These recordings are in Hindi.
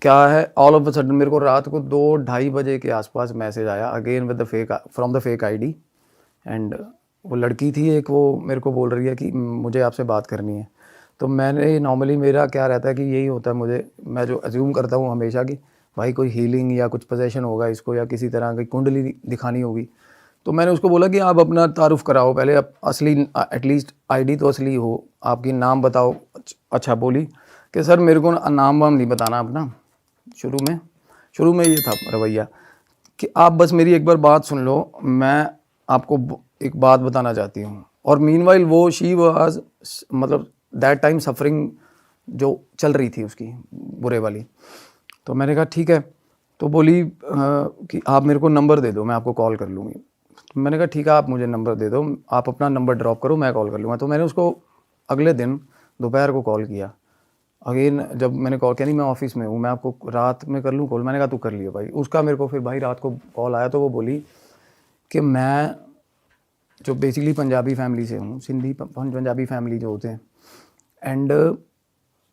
क्या है, ऑल ऑफ अ सडन मेरे को रात को 2-2:30 बजे के आसपास मैसेज आया again with the fake, from the fake ID. And वो लड़की थी एक, वो मेरे को बोल रही है कि मुझे आपसे बात करनी है। तो मैंने नॉर्मली मेरा क्या रहता है कि यही होता है, मैं जो अज्यूम करता हूँ हमेशा कि भाई कोई हीलिंग या कुछ पोजेशन होगा इसको, या किसी तरह की कुंडली दिखानी होगी। तो मैंने उसको बोला कि आप अपना तारुफ कराओ पहले, आप असली एटलीस्ट आईडी तो असली हो, आपकी नाम बताओ। अच्छा बोली कि सर मेरे को नाम वाम नहीं बताना अपना। शुरू में ये था रवैया कि आप बस मेरी एक बार बात सुन लो, मैं आपको एक बात बताना चाहती हूँ। और मीनवाइल वो शी वाज, मतलब दैट टाइम सफरिंग जो चल रही थी उसकी बुरे वाली। तो मैंने कहा ठीक है। तो बोली कि आप मेरे को नंबर दे दो, मैं आपको कॉल कर लूँगी। तो मैंने कहा ठीक है, आप मुझे नंबर दे दो, आप अपना नंबर ड्रॉप करो, मैं कॉल कर लूँगा। तो मैंने उसको अगले दिन दोपहर को कॉल किया। अगेन जब मैंने कॉल किया, नहीं मैं ऑफिस में हूँ, मैं आपको रात में कर लूँ कॉल। मैंने कहा तू कर लियो भाई। उसका मेरे को फिर भाई रात को कॉल आया, तो वो बोली कि मैं जो बेसिकली पंजाबी फैमिली से हूँ, सिंधी पंजाबी फैमिली जो होते हैं, एंड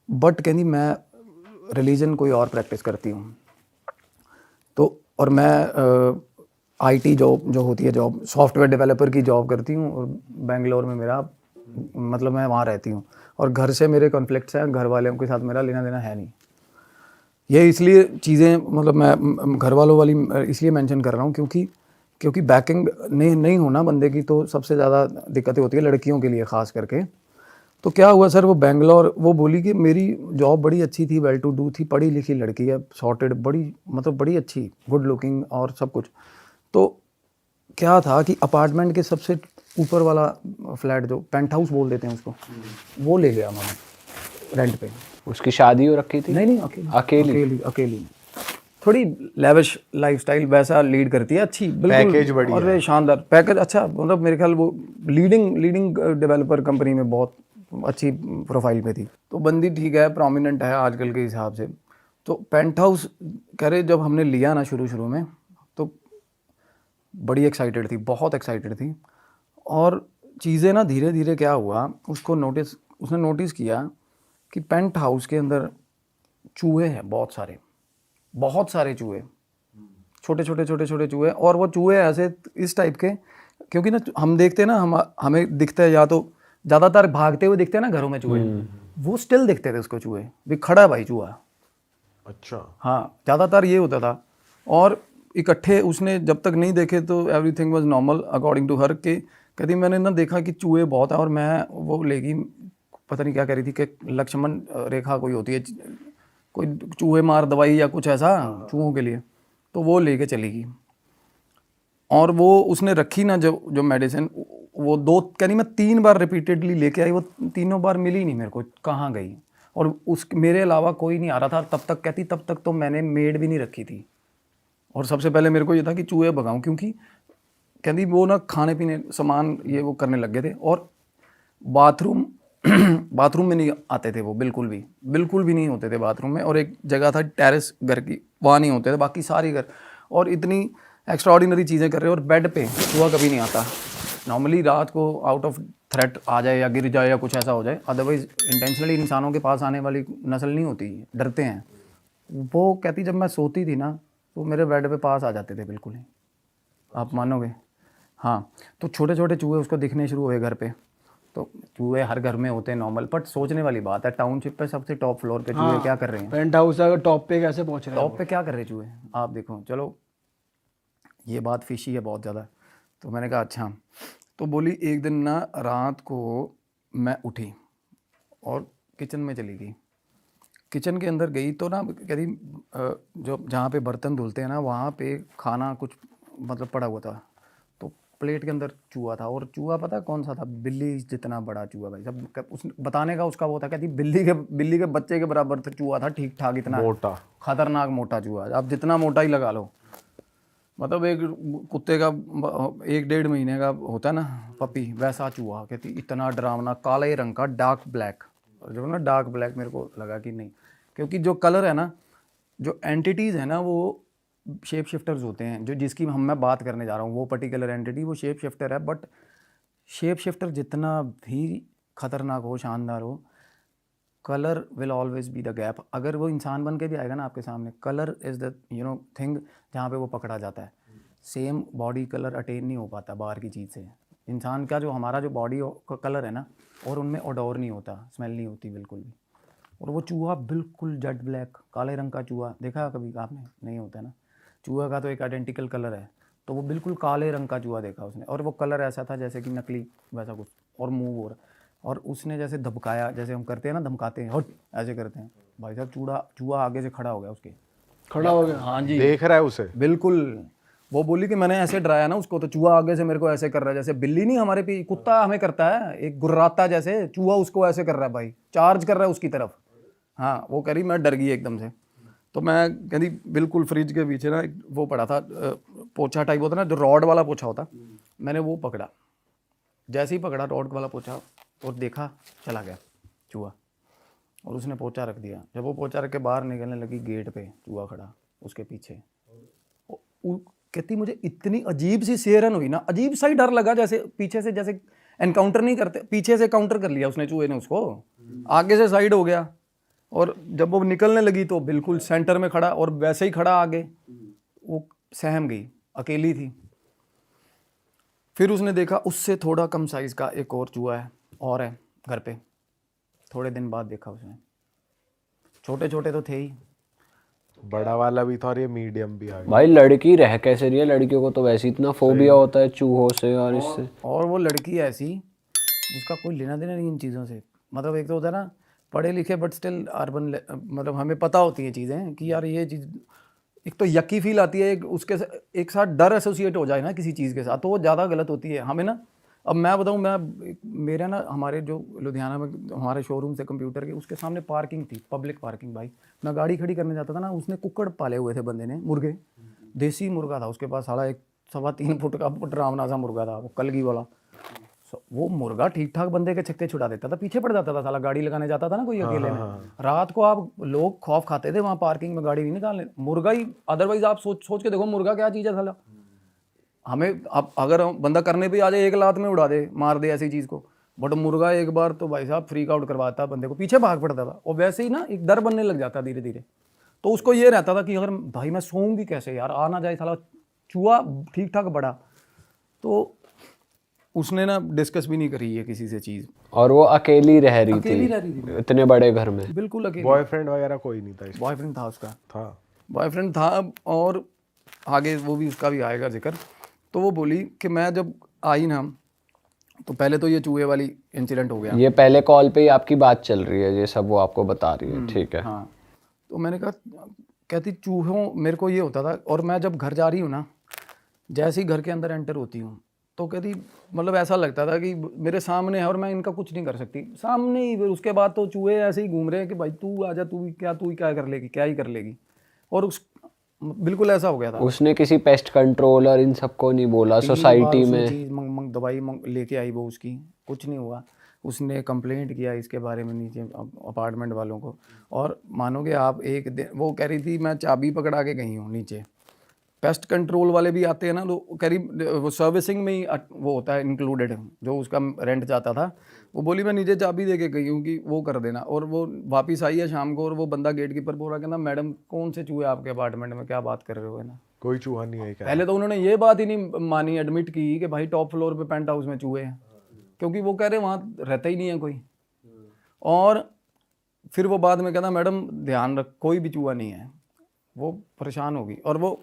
बट कहती मैं रिलीजन कोई और प्रैक्टिस करती हूँ। तो और मैं आईटी जॉब जो होती है, जॉब सॉफ्टवेयर डेवलपर की जॉब करती हूँ, और बेंगलोर में मेरा मतलब मैं वहाँ रहती हूँ, और घर से मेरे कॉन्फ्लिक्ट्स हैं, घर वालों के साथ मेरा लेना देना है नहीं। ये इसलिए चीज़ें मतलब मैं घर वालों वाली इसलिए मेंशन कर रहा हूँ क्योंकि बैकिंग नहीं होना बंदे की, तो सबसे ज़्यादा दिक्कतें होती है लड़कियों के लिए ख़ास करके। तो क्या हुआ सर, वो बेंगलोर, वो बोली कि मेरी जॉब बड़ी अच्छी थी, वेल टू डू थी, पढ़ी लिखी लड़की है, सॉर्टेड, बड़ी मतलब बड़ी अच्छी, गुड लुकिंग और सब कुछ। तो क्या था कि अपार्टमेंट के सबसे ऊपर वाला फ्लैट, जो पेंट हाउस बोल देते हैं उसको, वो ले गया मैंने रेंट पे। उसकी शादी हो रखी थी? नहीं, अकेली थोड़ी लेविश लाइफस्टाइल वैसा लीड करती है, अच्छी बिल्कुल, पैकेज बढ़िया और शानदार पैकेज, अच्छा मतलब मेरे ख्याल वो लीडिंग डेवलपर कंपनी में बहुत अच्छी प्रोफाइल पे थी। तो बंदी ठीक है, प्रोमिनेंट है आजकल के हिसाब से। तो पेंट हाउस कह रहे जब हमने लिया ना शुरू में, तो बड़ी एक्साइटेड थी, बहुत एक्साइटेड थी। और चीज़ें ना धीरे धीरे क्या हुआ, उसने नोटिस किया कि पेंट हाउस के अंदर चूहे हैं, बहुत सारे चूहे, छोटे छोटे चूहे। और वो चूहे ऐसे इस टाइप के, क्योंकि ना हम देखते हैं ना, हमें दिखता है, या तो ज़्यादातर भागते हुए दिखते हैं ना घरों में चूहे, वो स्टिल दिखते थे उसको चूहे, भी खड़ा है भाई चूहा। अच्छा। हाँ, ज़्यादातर ये होता था। और इकट्ठे उसने जब तक नहीं देखे तो everything was normal according to her के। कहती मैंने ना देखा कि चूहे बहुत है, और मैं वो लेगी, पता नहीं क्या कह रही थी कि लक्ष्मण रेखा कोई होती है, कोई चूहे मार दवाई या कुछ ऐसा चूहों के लिए, तो वो लेके चली गई। और वो उसने रखी ना जो मेडिसिन, वो कहनी मैं 3 बार रिपीटेडली लेके आई, वो तीनों बार मिली नहीं मेरे को, कहाँ गई। और मेरे अलावा कोई नहीं आ रहा था तब तक। कहती तब तक तो मैंने मेड भी नहीं रखी थी। और सबसे पहले मेरे को ये था कि चूहे भगाऊं, क्योंकि कहती वो ना खाने पीने सामान ये वो करने लग गए थे। और बाथरूम बाथरूम में नहीं आते थे वो, बिल्कुल भी नहीं होते थे बाथरूम में। और एक जगह था टेरेस घर की, वहाँ नहीं होते थे, बाकी सारी घर। और इतनी एक्स्ट्राऑर्डिनरी चीज़ें कर रहे हैं, और बेड पे चूहा कभी नहीं आता। नॉर्मली रात को आउट ऑफ थ्रेट आ जाए या गिर जाए या कुछ ऐसा हो जाए, अदरवाइज इंटेंशनली इंसानों के पास आने वाली नस्ल नहीं होती, डरते हैं। वो कहती जब मैं सोती थी ना, तो मेरे बेड पे पास आ जाते थे बिल्कुल ही, आप मानोगे। हाँ, तो छोटे छोटे चूहे उसको दिखने शुरू हुए घर पे। तो चूहे हर घर में होते हैं नॉर्मल, बट सोचने वाली बात है, टाउनशिप पे सबसे टॉप फ्लोर पे चूहे क्या कर रहे हैं, पेंट हाउस अगर टॉप पे कैसे पहुंच रहे हैं? टॉप पे क्या कर रहे हैं चूहे, आप देखो। चलो ये बात फिशी है बहुत ज़्यादा। तो मैंने कहा अच्छा। तो बोली एक दिन ना रात को मैं उठी और किचन में चली गई। किचन के अंदर गई तो ना कहती जो जहाँ पे बर्तन धुलते हैं ना, वहाँ पे खाना कुछ मतलब पड़ा हुआ था। तो प्लेट के अंदर चूहा था, और चूहा पता कौन सा था, बिल्ली जितना बड़ा चूहा भाई सब। उसने बताने का उसका वो था, कहती बिल्ली के बच्चे के बराबर था चूहा था, ठीक ठाक, इतना मोटा, खतरनाक मोटा चूहा। आप जितना मोटा ही लगा लो, मतलब एक कुत्ते का 1-1.5 महीने का होता है ना पपी, वैसा चूहा। कहती इतना डरावना, काले रंग का, डार्क ब्लैक। और जो ना डार्क ब्लैक मेरे को लगा कि नहीं, क्योंकि जो कलर है ना, जो एंटिटीज़ है ना, वो शेप शिफ्टर्स होते हैं। जो जिसकी मैं बात करने जा रहा हूँ, वो पर्टिकुलर एंटिटी वो शेप शिफ्टर है। बट शेप शिफ्टर जितना भी खतरनाक हो, शानदार हो, colour will always be the gap. अगर वो इंसान बन के भी आएगा ना आपके सामने, कलर इज़ द थिंग जहाँ पे वो पकड़ा जाता है। सेम बॉडी कलर अटेन नहीं हो पाता बाहर की चीज़ से। इंसान का जो हमारा जो बॉडी का कलर है ना, और उनमें ओडोर नहीं होता, स्मेल नहीं होती बिल्कुल भी। और वो चूहा बिल्कुल जेट ब्लैक काले रंग का चूहा देखा कभी आपने? नहीं होता ना, चूहा का तो एक आइडेंटिकल कलर है, तो वो बिल्कुल काले रंग का चूहा देखा उसने, और वो कलर ऐसा था जैसे कि नकली वैसा कुछ, और मुंह और उसने जैसे धमकाया, जैसे हम करते हैं ना, धमकाते हैं, हट ऐसे करते हैं भाई साहब, चूहा आगे से खड़ा हो गया उसके, खड़ा हो गया। हाँ जी, देख रहा है उसे बिल्कुल। वो बोली कि मैंने ऐसे डराया ना उसको, तो चूहा आगे से मेरे को ऐसे कर रहा है, जैसे बिल्ली नहीं हमारे पे कुत्ता हमें करता है एक गुर्राता, जैसे चूहा उसको ऐसे कर रहा है भाई, चार्ज कर रहा है उसकी तरफ। हाँ, वो कह रही मैं डर गई एकदम से। तो मैं कहती बिल्कुल फ्रिज के पीछे ना वो पड़ा था पोछा टाइप होता ना, जो रॉड वाला पोछा होता, मैंने वो पकड़ा, जैसे ही पकड़ा रॉड वाला पोछा और देखा, चला गया चूहा, और उसने पोछा रख दिया। जब वो पोछा रख के बाहर निकलने लगी, गेट पे चूहा खड़ा उसके पीछे। कहती मुझे इतनी अजीब सी सेरन हुई ना, अजीब सा ही डर लगा, जैसे पीछे से, जैसे एनकाउंटर नहीं करते, पीछे से काउंटर कर लिया उसने, चूहे ने उसको, आगे से साइड हो गया, और जब वो निकलने लगी तो बिल्कुल सेंटर में खड़ा, और वैसे ही खड़ा आगे। वो सहम गई, अकेली थी। फिर उसने देखा उससे थोड़ा कम साइज का एक और चूहा है, और है घर पे। थोड़े दिन बाद देखा उसने, छोटे छोटे तो थे ही, बड़ा वाला भी था और ये मीडियम भी आ गया। भाई लड़की रह कैसे रही है? लड़कियों को तो वैसे इतना फोबिया होता है चूहों से और इससे। और वो लड़की ऐसी जिसका कोई लेना देना नहीं इन चीज़ों से। मतलब एक तो होता है ना पढ़े लिखे बट स्टिल अर्बन, मतलब हमें पता होती हैं चीज़ें कि यार ये चीज़, एक तो यकी फील आती है, उसके एक साथ डर एसोसिएट हो जाए ना किसी चीज़ के साथ, तो वो ज़्यादा गलत होती है हमें ना। अब मैं बताऊँ, मेरा ना हमारे जो लुधियाना में हमारे शोरूम से कंप्यूटर के उसके सामने पार्किंग थी, पब्लिक पार्किंग। भाई मैं गाड़ी खड़ी करने जाता था ना, उसने कुक्कड़ पाले हुए थे बंदे ने, मुर्गे, देसी मुर्गा था उसके पास, साला एक 3.25 फुट का डरावना सा मुर्गा था, वो कलगी वाला। वो मुर्गा ठीक ठाक बंदे के छक्के छुड़ा देता था, पीछे पड़ जाता था साला, गाड़ी लगाने जाता था ना कोई अकेले में, रात को आप लोग खौफ खाते थे वहाँ पार्किंग में गाड़ी नहीं निकालने, मुर्गा ही। अदरवाइज आप सोच के देखो मुर्गा क्या चीज़ है साला। हमें अब अगर बंदा करने पे आ जाए, एक लात में उड़ा दे, मार दे ऐसी चीज़ को, बट मुर्गा एक बार तो भाई साहब फ्रीक आउट करवाता बंदे को, पीछे भाग पड़ता था। और वैसे ही ना एक डर बनने लग जाता धीरे धीरे। तो उसको ये रहता था कि अगर भाई मैं सोऊं भी कैसे यार, आ ना जाए साला चूहा ठीक ठाक बड़ा। तो उसने ना डिस्कस भी नहीं करी है किसी से चीज़, और वो अकेली रह रही अकेली थी रह रही थी इतने बड़े घर में। बिल्कुल अकेली। बॉयफ्रेंड वगैरह कोई नहीं था इसका? बॉयफ्रेंड था उसका, था। बॉयफ्रेंड था, और आगे वो भी उसका भी आएगा जिक्र। तो वो बोली कि मैं जब आई ना, तो पहले तो ये चूहे वाली इंसिडेंट हो गया। ये पहले कॉल पे ही आपकी बात चल रही है, ये सब वो आपको बता रही है, ठीक है। हाँ, तो मैंने कहा, कहती चूहों, मेरे को ये होता था, और मैं जब घर जा रही हूँ ना, जैसे ही घर के अंदर एंटर होती हूँ, तो कहती मतलब ऐसा लगता था कि मेरे सामने है और मैं इनका कुछ नहीं कर सकती, सामने ही। उसके बाद तो चूहे ऐसे ही घूम रहे हैं कि भाई तू आजा, तू ही क्या कर लेगी, क्या ही कर लेगी। और उस बिल्कुल ऐसा हो गया था। उसने किसी पेस्ट कंट्रोल और इन सबको नहीं बोला सोसाइटी में? चीज़ दवाई लेके आई वो, उसकी कुछ नहीं हुआ। उसने कंप्लेंट किया इसके बारे में नीचे अपार्टमेंट वालों को, और मानोगे आप, एक दिन वो कह रही थी मैं चाबी पकड़ा के गई हूँ नीचे। पेस्ट कंट्रोल वाले भी आते हैं ना, तो कह रही वो सर्विसिंग में ही वो होता है इंक्लूडेड, जो उसका रेंट जाता था। वो बोली मैं नीचे चाबी दे के गई हूँ कि वो कर देना, और वो वापस आई है शाम को, और वो बंदा गेट कीपर बोल रहा, कहना मैडम कौन से चूहे आपके अपार्टमेंट में, क्या बात कर रहे हो, है ना। कोई चूहा नहीं है क्या? पहले तो उन्होंने ये बात ही नहीं मानी, एडमिट की कि भाई टॉप फ्लोर पे पेंट हाउस में चूहे हैं, क्योंकि वो कह रहे वहाँ रहता ही नहीं है कोई। और फिर वो बाद में कहना मैडम ध्यान रख, कोई भी चूहा नहीं है। वो परेशान होगी, और वो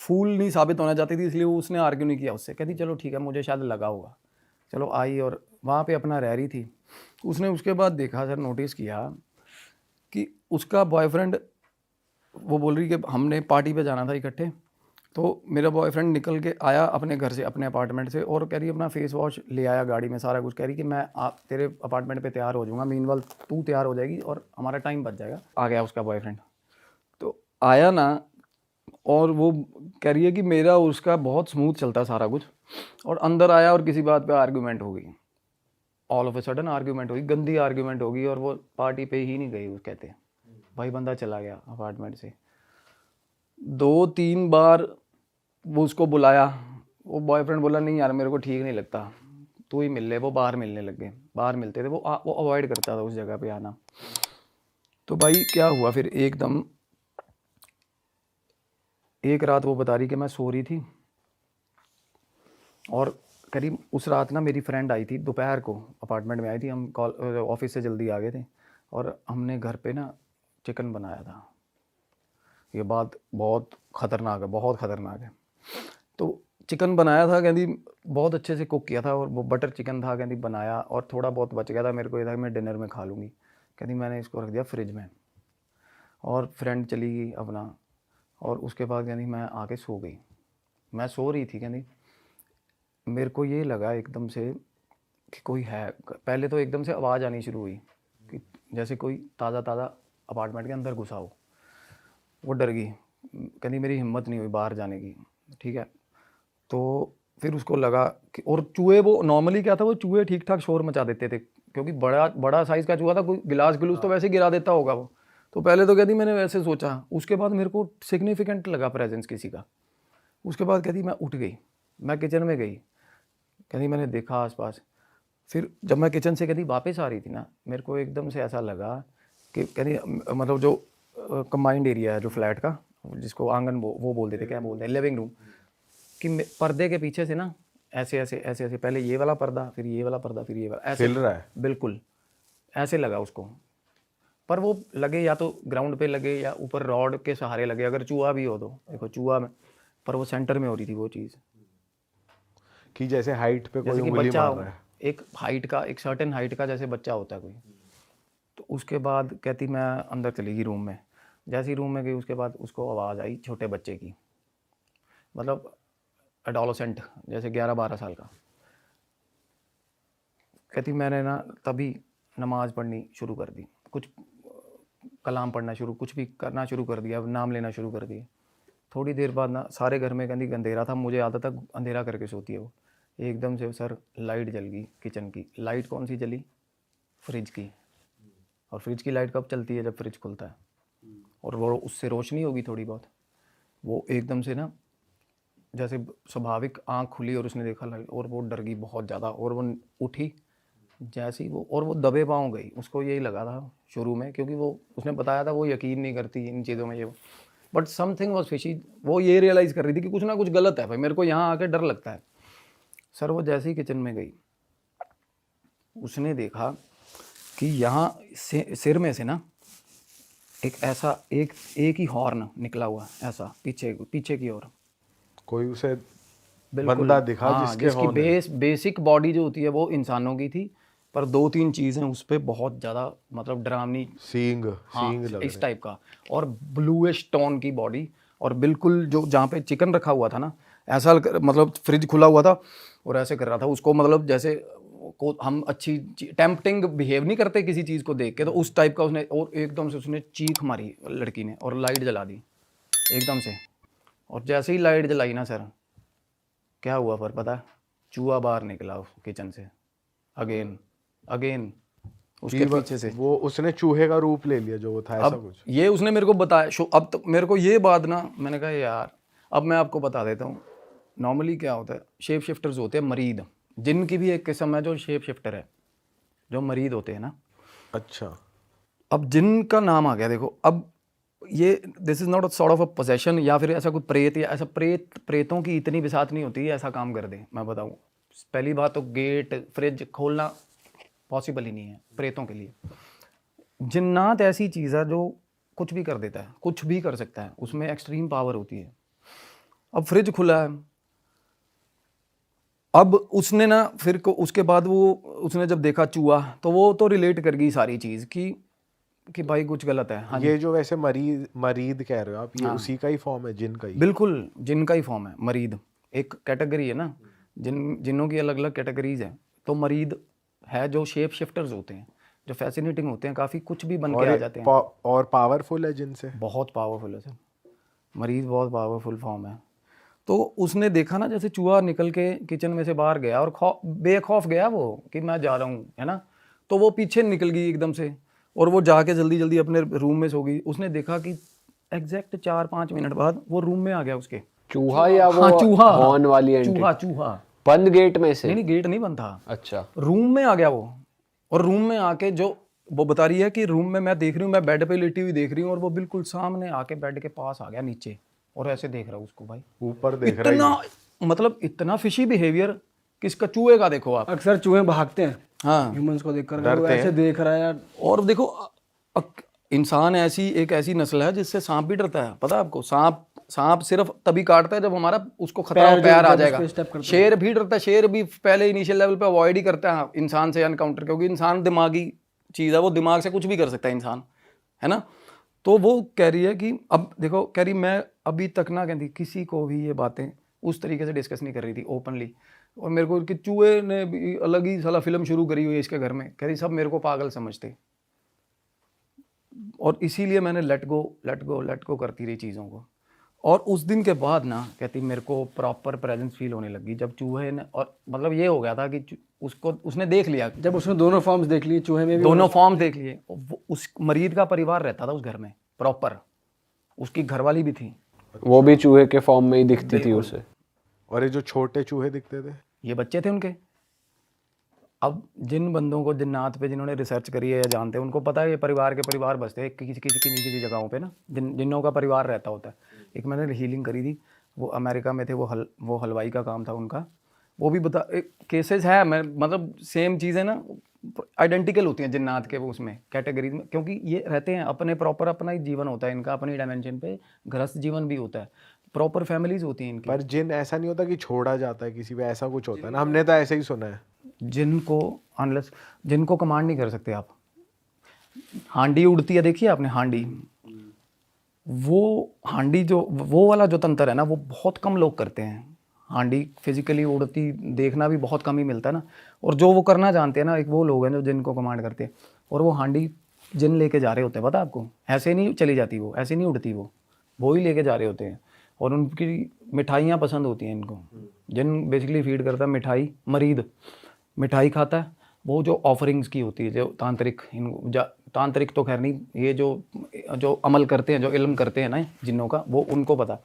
फूल नहीं साबित होना चाहती थी, इसलिए उसने आर्ग्यू नहीं किया उससे। कहती चलो ठीक है, मुझे शायद लगा होगा। चलो आई, और वहाँ पे अपना रह रही थी। उसने उसके बाद देखा सर, नोटिस किया कि उसका बॉयफ्रेंड, वो बोल रही कि हमने पार्टी पे जाना था इकट्ठे, तो मेरा बॉयफ्रेंड निकल के आया अपने घर से, अपने अपार्टमेंट से, और कह रही अपना फेस वॉश ले आया गाड़ी में, सारा कुछ। कह रही कि मैं तेरे अपार्टमेंट पे तैयार हो जाऊँगा, मीनवाइल तू तैयार हो जाएगी और हमारा टाइम बच जाएगा। आ गया उसका बॉयफ्रेंड, तो आया ना, और वो कह रही है कि मेरा उसका बहुत स्मूथ चलता सारा कुछ, और अंदर आया और किसी बात पे आर्ग्यूमेंट हो गई, all of a sudden argument होगी, गंदी आर्ग्यूमेंट होगी, और वो पार्टी पे ही नहीं गई। वो कहते हैं भाई बंदा चला गया अपार्टमेंट से। 2-3 बार वो उसको बुलाया, वो बॉयफ्रेंड बोला नहीं यार मेरे को ठीक नहीं लगता, तू ही मिल ले। वो बाहर मिलने लग गए, बाहर मिलते थे, वो अवॉइड करता था उस जगह पे आना। तो भाई क्या हुआ फिर एकदम, एक रात वो बता रही कि मैं सो रही थी और करीब उस रात ना मेरी फ्रेंड आई थी दोपहर को, अपार्टमेंट में आई थी, हम ऑफिस से जल्दी आ गए थे और हमने घर पे ना चिकन बनाया था। ये बात बहुत ख़तरनाक है, बहुत ख़तरनाक है। तो चिकन बनाया था, कहती बहुत अच्छे से कुक किया था और वो बटर चिकन था, कहती बनाया और थोड़ा बहुत बच गया था, मेरे को ये था कि मैं डिनर में खा लूँगी। कहती मैंने इसको रख दिया फ्रिज में और फ्रेंड चली गई अपना, और उसके बाद कहती मैं आके सो गई। मैं सो रही थी, कहती मेरे को ये लगा एकदम से कि कोई है। पहले तो एकदम से आवाज़ आनी शुरू हुई कि जैसे कोई ताज़ा ताज़ा अपार्टमेंट के अंदर घुसा हो। वो डर गई, कहती मेरी हिम्मत नहीं हुई बाहर जाने की। ठीक है, तो फिर उसको लगा कि, और चूहे, वो नॉर्मली क्या था, वो चूहे ठीक ठाक शोर मचा देते थे क्योंकि बड़ा बड़ा साइज़ का चूहा था, कोई गिलास गिलूस तो वैसे गिरा देता होगा वो। तो पहले तो कहती मैंने वैसे सोचा, उसके बाद मेरे को सिग्निफिकेंट लगा प्रेजेंस किसी का। उसके बाद कहती मैं उठ गई, मैं किचन में गई, कहती मैंने देखा आसपास। फिर जब मैं किचन से कहती वापस आ रही थी ना, मेरे को एकदम से ऐसा लगा कि कहती मतलब जो कंबाइंड एरिया है जो फ्लैट का, जिसको आंगन वो बोल देते, क्या बोलते हैं, लिविंग रूम, कि पर्दे के पीछे से ना ऐसे ऐसे ऐसे ऐसे, पहले ये वाला पर्दा, फिर ये वाला पर्दा, फिर ये वाला, ऐसे हिल रहा है। बिल्कुल ऐसे लगा उसको। पर वो लगे या तो ग्राउंड पे लगे या ऊपर रॉड के सहारे लगे, अगर चूहा भी हो तो देखो चूहा में, पर वो सेंटर में हो रही थी वो चीज़, कि जैसे हाइट पे कोई जैसे कि उंगली बच्चा मार रहा है। एक हाइट का, एक सर्टेन हाइट का जैसे बच्चा होता है कोई। तो उसके बाद कहती मैं अंदर चली गई रूम में। जैसे ही रूम में गई उसके बाद उसको आवाज़ आई छोटे बच्चे की, मतलब एडोलसेंट, जैसे 11-12 साल का। कहती मैंने ना तभी नमाज़ पढ़नी शुरू कर दी, कुछ कलाम पढ़ना शुरू, कुछ भी करना शुरू कर दिया, नाम लेना शुरू कर दिया। थोड़ी देर बाद ना सारे घर में कहती अंधेरा था, मुझे आदत है अंधेरा करके सोती है वो। एकदम से सर लाइट जल गई किचन की। लाइट कौन सी जली? फ्रिज की। और फ्रिज की लाइट कब चलती है? जब फ्रिज खुलता है, और वो उससे रोशनी होगी थोड़ी बहुत। वो एकदम से ना जैसे स्वाभाविक आंख खुली और उसने देखा लाइट, और वो डर गई बहुत ज़्यादा, और वो उठी जैसे ही वो, और वो दबे पाँव गई। उसको यही लगा था शुरू में, क्योंकि वो उसने बताया था वो यकीन नहीं करती इन चीज़ों में, ये बट समथिंग वॉज फिशी। वो ये रियलाइज़ कर रही थी कि कुछ ना कुछ गलत है भाई, मेरे को यहाँ आके डर लगता है। सर वो जैसे ही किचन में गई, उसने देखा कि यहाँ सिर में से ना एक ऐसा एक ही हॉर्न निकला हुआ, ऐसा पीछे की ओर। कोई उसे बिल्कुल बंदा दिखा हाँ, जिसके जिसकी बेसिक बॉडी जो होती है वो इंसानों की थी, पर 2-3 चीज़ें उस पर बहुत ज़्यादा मतलब डरावनी, सींग हाँ लग इस टाइप का, और ब्लूइश टोन की बॉडी। और बिल्कुल जो जहाँ पे चिकन रखा हुआ था ना, ऐसा मतलब फ्रिज खुला हुआ था और ऐसे कर रहा था उसको, मतलब जैसे को हम अच्छी टेम्पटिंग बिहेव नहीं करते किसी चीज़ को देख के, तो उस टाइप का उसने, और एकदम से उसने चीख मारी लड़की ने और लाइट जला दी एकदम से। और जैसे ही लाइट जलाई ना सर, क्या हुआ पर पता है? चूहा बाहर निकला किचन से अगेन उसके पीछे से। वो उसने चूहे का रूप ले लिया जो वो था, ऐसा कुछ। ये उसने मेरे को बताया। अब तो मेरे को ये बात ना, मैंने कहा यार अब मैं आपको बता देता हूँ। नॉर्मली क्या होता है, शेप शिफ्टर्स होते हैं मरीद, जिनकी भी एक किस्म है जो शेप शिफ्टर है, जो मरीद होते हैं ना। अच्छा, अब जिनका नाम आ गया देखो, अब ये this is not a sort of a possession, या फिर ऐसा कोई प्रेत, या ऐसा प्रेतों की इतनी बिसात नहीं होती है ऐसा काम कर दे। मैं बताऊँ, पहली बात तो गेट फ्रिज खोलना पॉसिबल ही नहीं है प्रेतों के लिए। जिन्नात ऐसी चीज़ है जो कुछ भी कर देता है, कुछ भी कर सकता है, उसमें एक्सट्रीम पावर होती है। अब फ्रिज खुला है, अब उसने ना फिर उसके बाद वो उसने जब देखा चूहा, तो वो तो रिलेट कर गई सारी चीज़ कि भाई कुछ गलत है। हाँ ये जो वैसे मरीद कह रहे हो आप, ये उसी का ही फॉर्म है, जिन का ही? बिल्कुल जिन का ही फॉर्म है मरीद। एक कैटेगरी है ना, जिनों की अलग अलग कैटेगरीज हैं। तो मरीद है जो शेप शिफ्टर्स होते हैं, जो फैसिनेटिंग होते हैं, काफ़ी कुछ भी बन के आ जाते हैं। और पावरफुल है जिनसे? बहुत पावरफुल है सर, मरीज बहुत पावरफुल फॉर्म है। तो उसने देखा ना जैसे चूहा निकल के किचन में से बाहर गया, और बेखौफ गया वो कि मैं जा रहा हूँ, है ना। तो वो पीछे निकल गई एकदम से, और वो जाके जल्दी जल्दी अपने रूम में सो गई। उसने देखा कि एग्जैक्ट 4-5 मिनट बाद वो रूम में आ गया उसके। चूहा या वो हाँ चूहा, हॉर्न वाली एंटी? चूहा बंद गेट में से? नहीं गेट नहीं बंद था, अच्छा। रूम में आ गया वो। और रूम में आके जो वो बता रही है कि रूम में मैं देख रही हूँ, मैं बेड पे लेटी हुई देख रही हूँ और वो बिल्कुल सामने आके बेड के पास आ गया नीचे और ऐसे देख रहा हूँ उसको भाई। ऊपर देख रहा है इतना मतलब इतना फिशी बिहेवियर किसका, चूहे का देखो आप। अक्सर चूहे भागते हैं हाँ ह्यूमंस को देखकर, वो ऐसे देख रहा है यार। और देखो इंसान एक ऐसी नस्ल है जिससे सांप भी डरता है, पता है आपको। सांप सिर्फ तभी काटता है जब हमारा उसको खतरा हो, पैर आ जाएगा। शेर भी डरता है, शेर भी पहले इनिशियल लेवल पे अवॉइड ही करता है इंसान से एनकाउंटर, क्योंकि इंसान दिमागी चीज़ है, वो दिमाग से कुछ भी कर सकता है इंसान, है ना। तो वो कह रही है कि अब देखो, कह रही मैं अभी तक ना कहती किसी को भी ये बातें उस तरीके से डिस्कस नहीं कर रही थी ओपनली। और मेरे को कि चूहे ने भी अलग ही साला फिल्म शुरू करी हुई है इसके घर में, कह रही सब मेरे को पागल समझते। और इसीलिए मैंने लेट गो करती रही चीज़ों को। और उस दिन के बाद ना कहती मेरे को प्रॉपर प्रेजेंस फील होने लगी जब चूहे ने, और मतलब ये हो गया था कि उसको उसने देख लिया, जब उसने दोनों फॉर्म्स देख लिए, चूहे में भी दोनों फॉर्म देख लिए। उस मरीज का परिवार रहता था उस घर में प्रॉपर, उसकी घरवाली भी थी, वो भी चूहे के फॉर्म में ही दिखती थी उसे। और ये जो छोटे चूहे दिखते थे ये बच्चे थे उनके। अब जिन बंदों को जिन्नात पे जिन्होंने रिसर्च करी है या जानते हैं, उनको पता है ये परिवार बसते हैं किसी जगहों पे ना, जिन्हों का परिवार रहता होता है। एक मैंने हीलिंग करी थी, वो अमेरिका में थे, वो हलवाई का काम था उनका। वो भी बता केसेस है, मैं मतलब सेम चीज़ें ना आइडेंटिकल होती हैं जिन्नात के वो उसमें कैटेगरीज में, क्योंकि ये रहते हैं अपने प्रॉपर, अपना ही जीवन होता है इनका, अपनी डायमेंशन पे गृहस्थ जीवन भी होता है, प्रॉपर फैमिलीज होती हैं इनकी। पर जिन ऐसा नहीं होता कि छोड़ा जाता है किसी पे, ऐसा कुछ होता है ना, हमने तो ऐसे ही सुना है। जिनको कमांड नहीं कर सकते आप। हांडी उड़ती है, देखिए आपने हांडी, वो हांडी जो वो वाला जो तंत्र है ना, वो बहुत कम लोग करते हैं। हांडी फिजिकली उड़ती देखना भी बहुत कम ही मिलता है ना। और जो वो करना जानते हैं ना, एक वो लोग हैं जो जिनको कमांड करते हैं। और वो हांडी जिन लेके जा रहे होते हैं, पता आपको, ऐसे नहीं चली जाती वो, ऐसे नहीं उड़ती वो ही लेके जा रहे होते हैं। और उनकी मिठाइयाँ पसंद होती हैं इनको। जिन बेसिकली फीड करता है मिठाई, मरीद मिठाई खाता है, वो जो ऑफरिंग्स की होती है, जो तांत्रिक तांत्रिक तो खैर नहीं, ये जो अमल करते हैं, जो इल्म करते हैं ना जिन्नों का, वो उनको पता।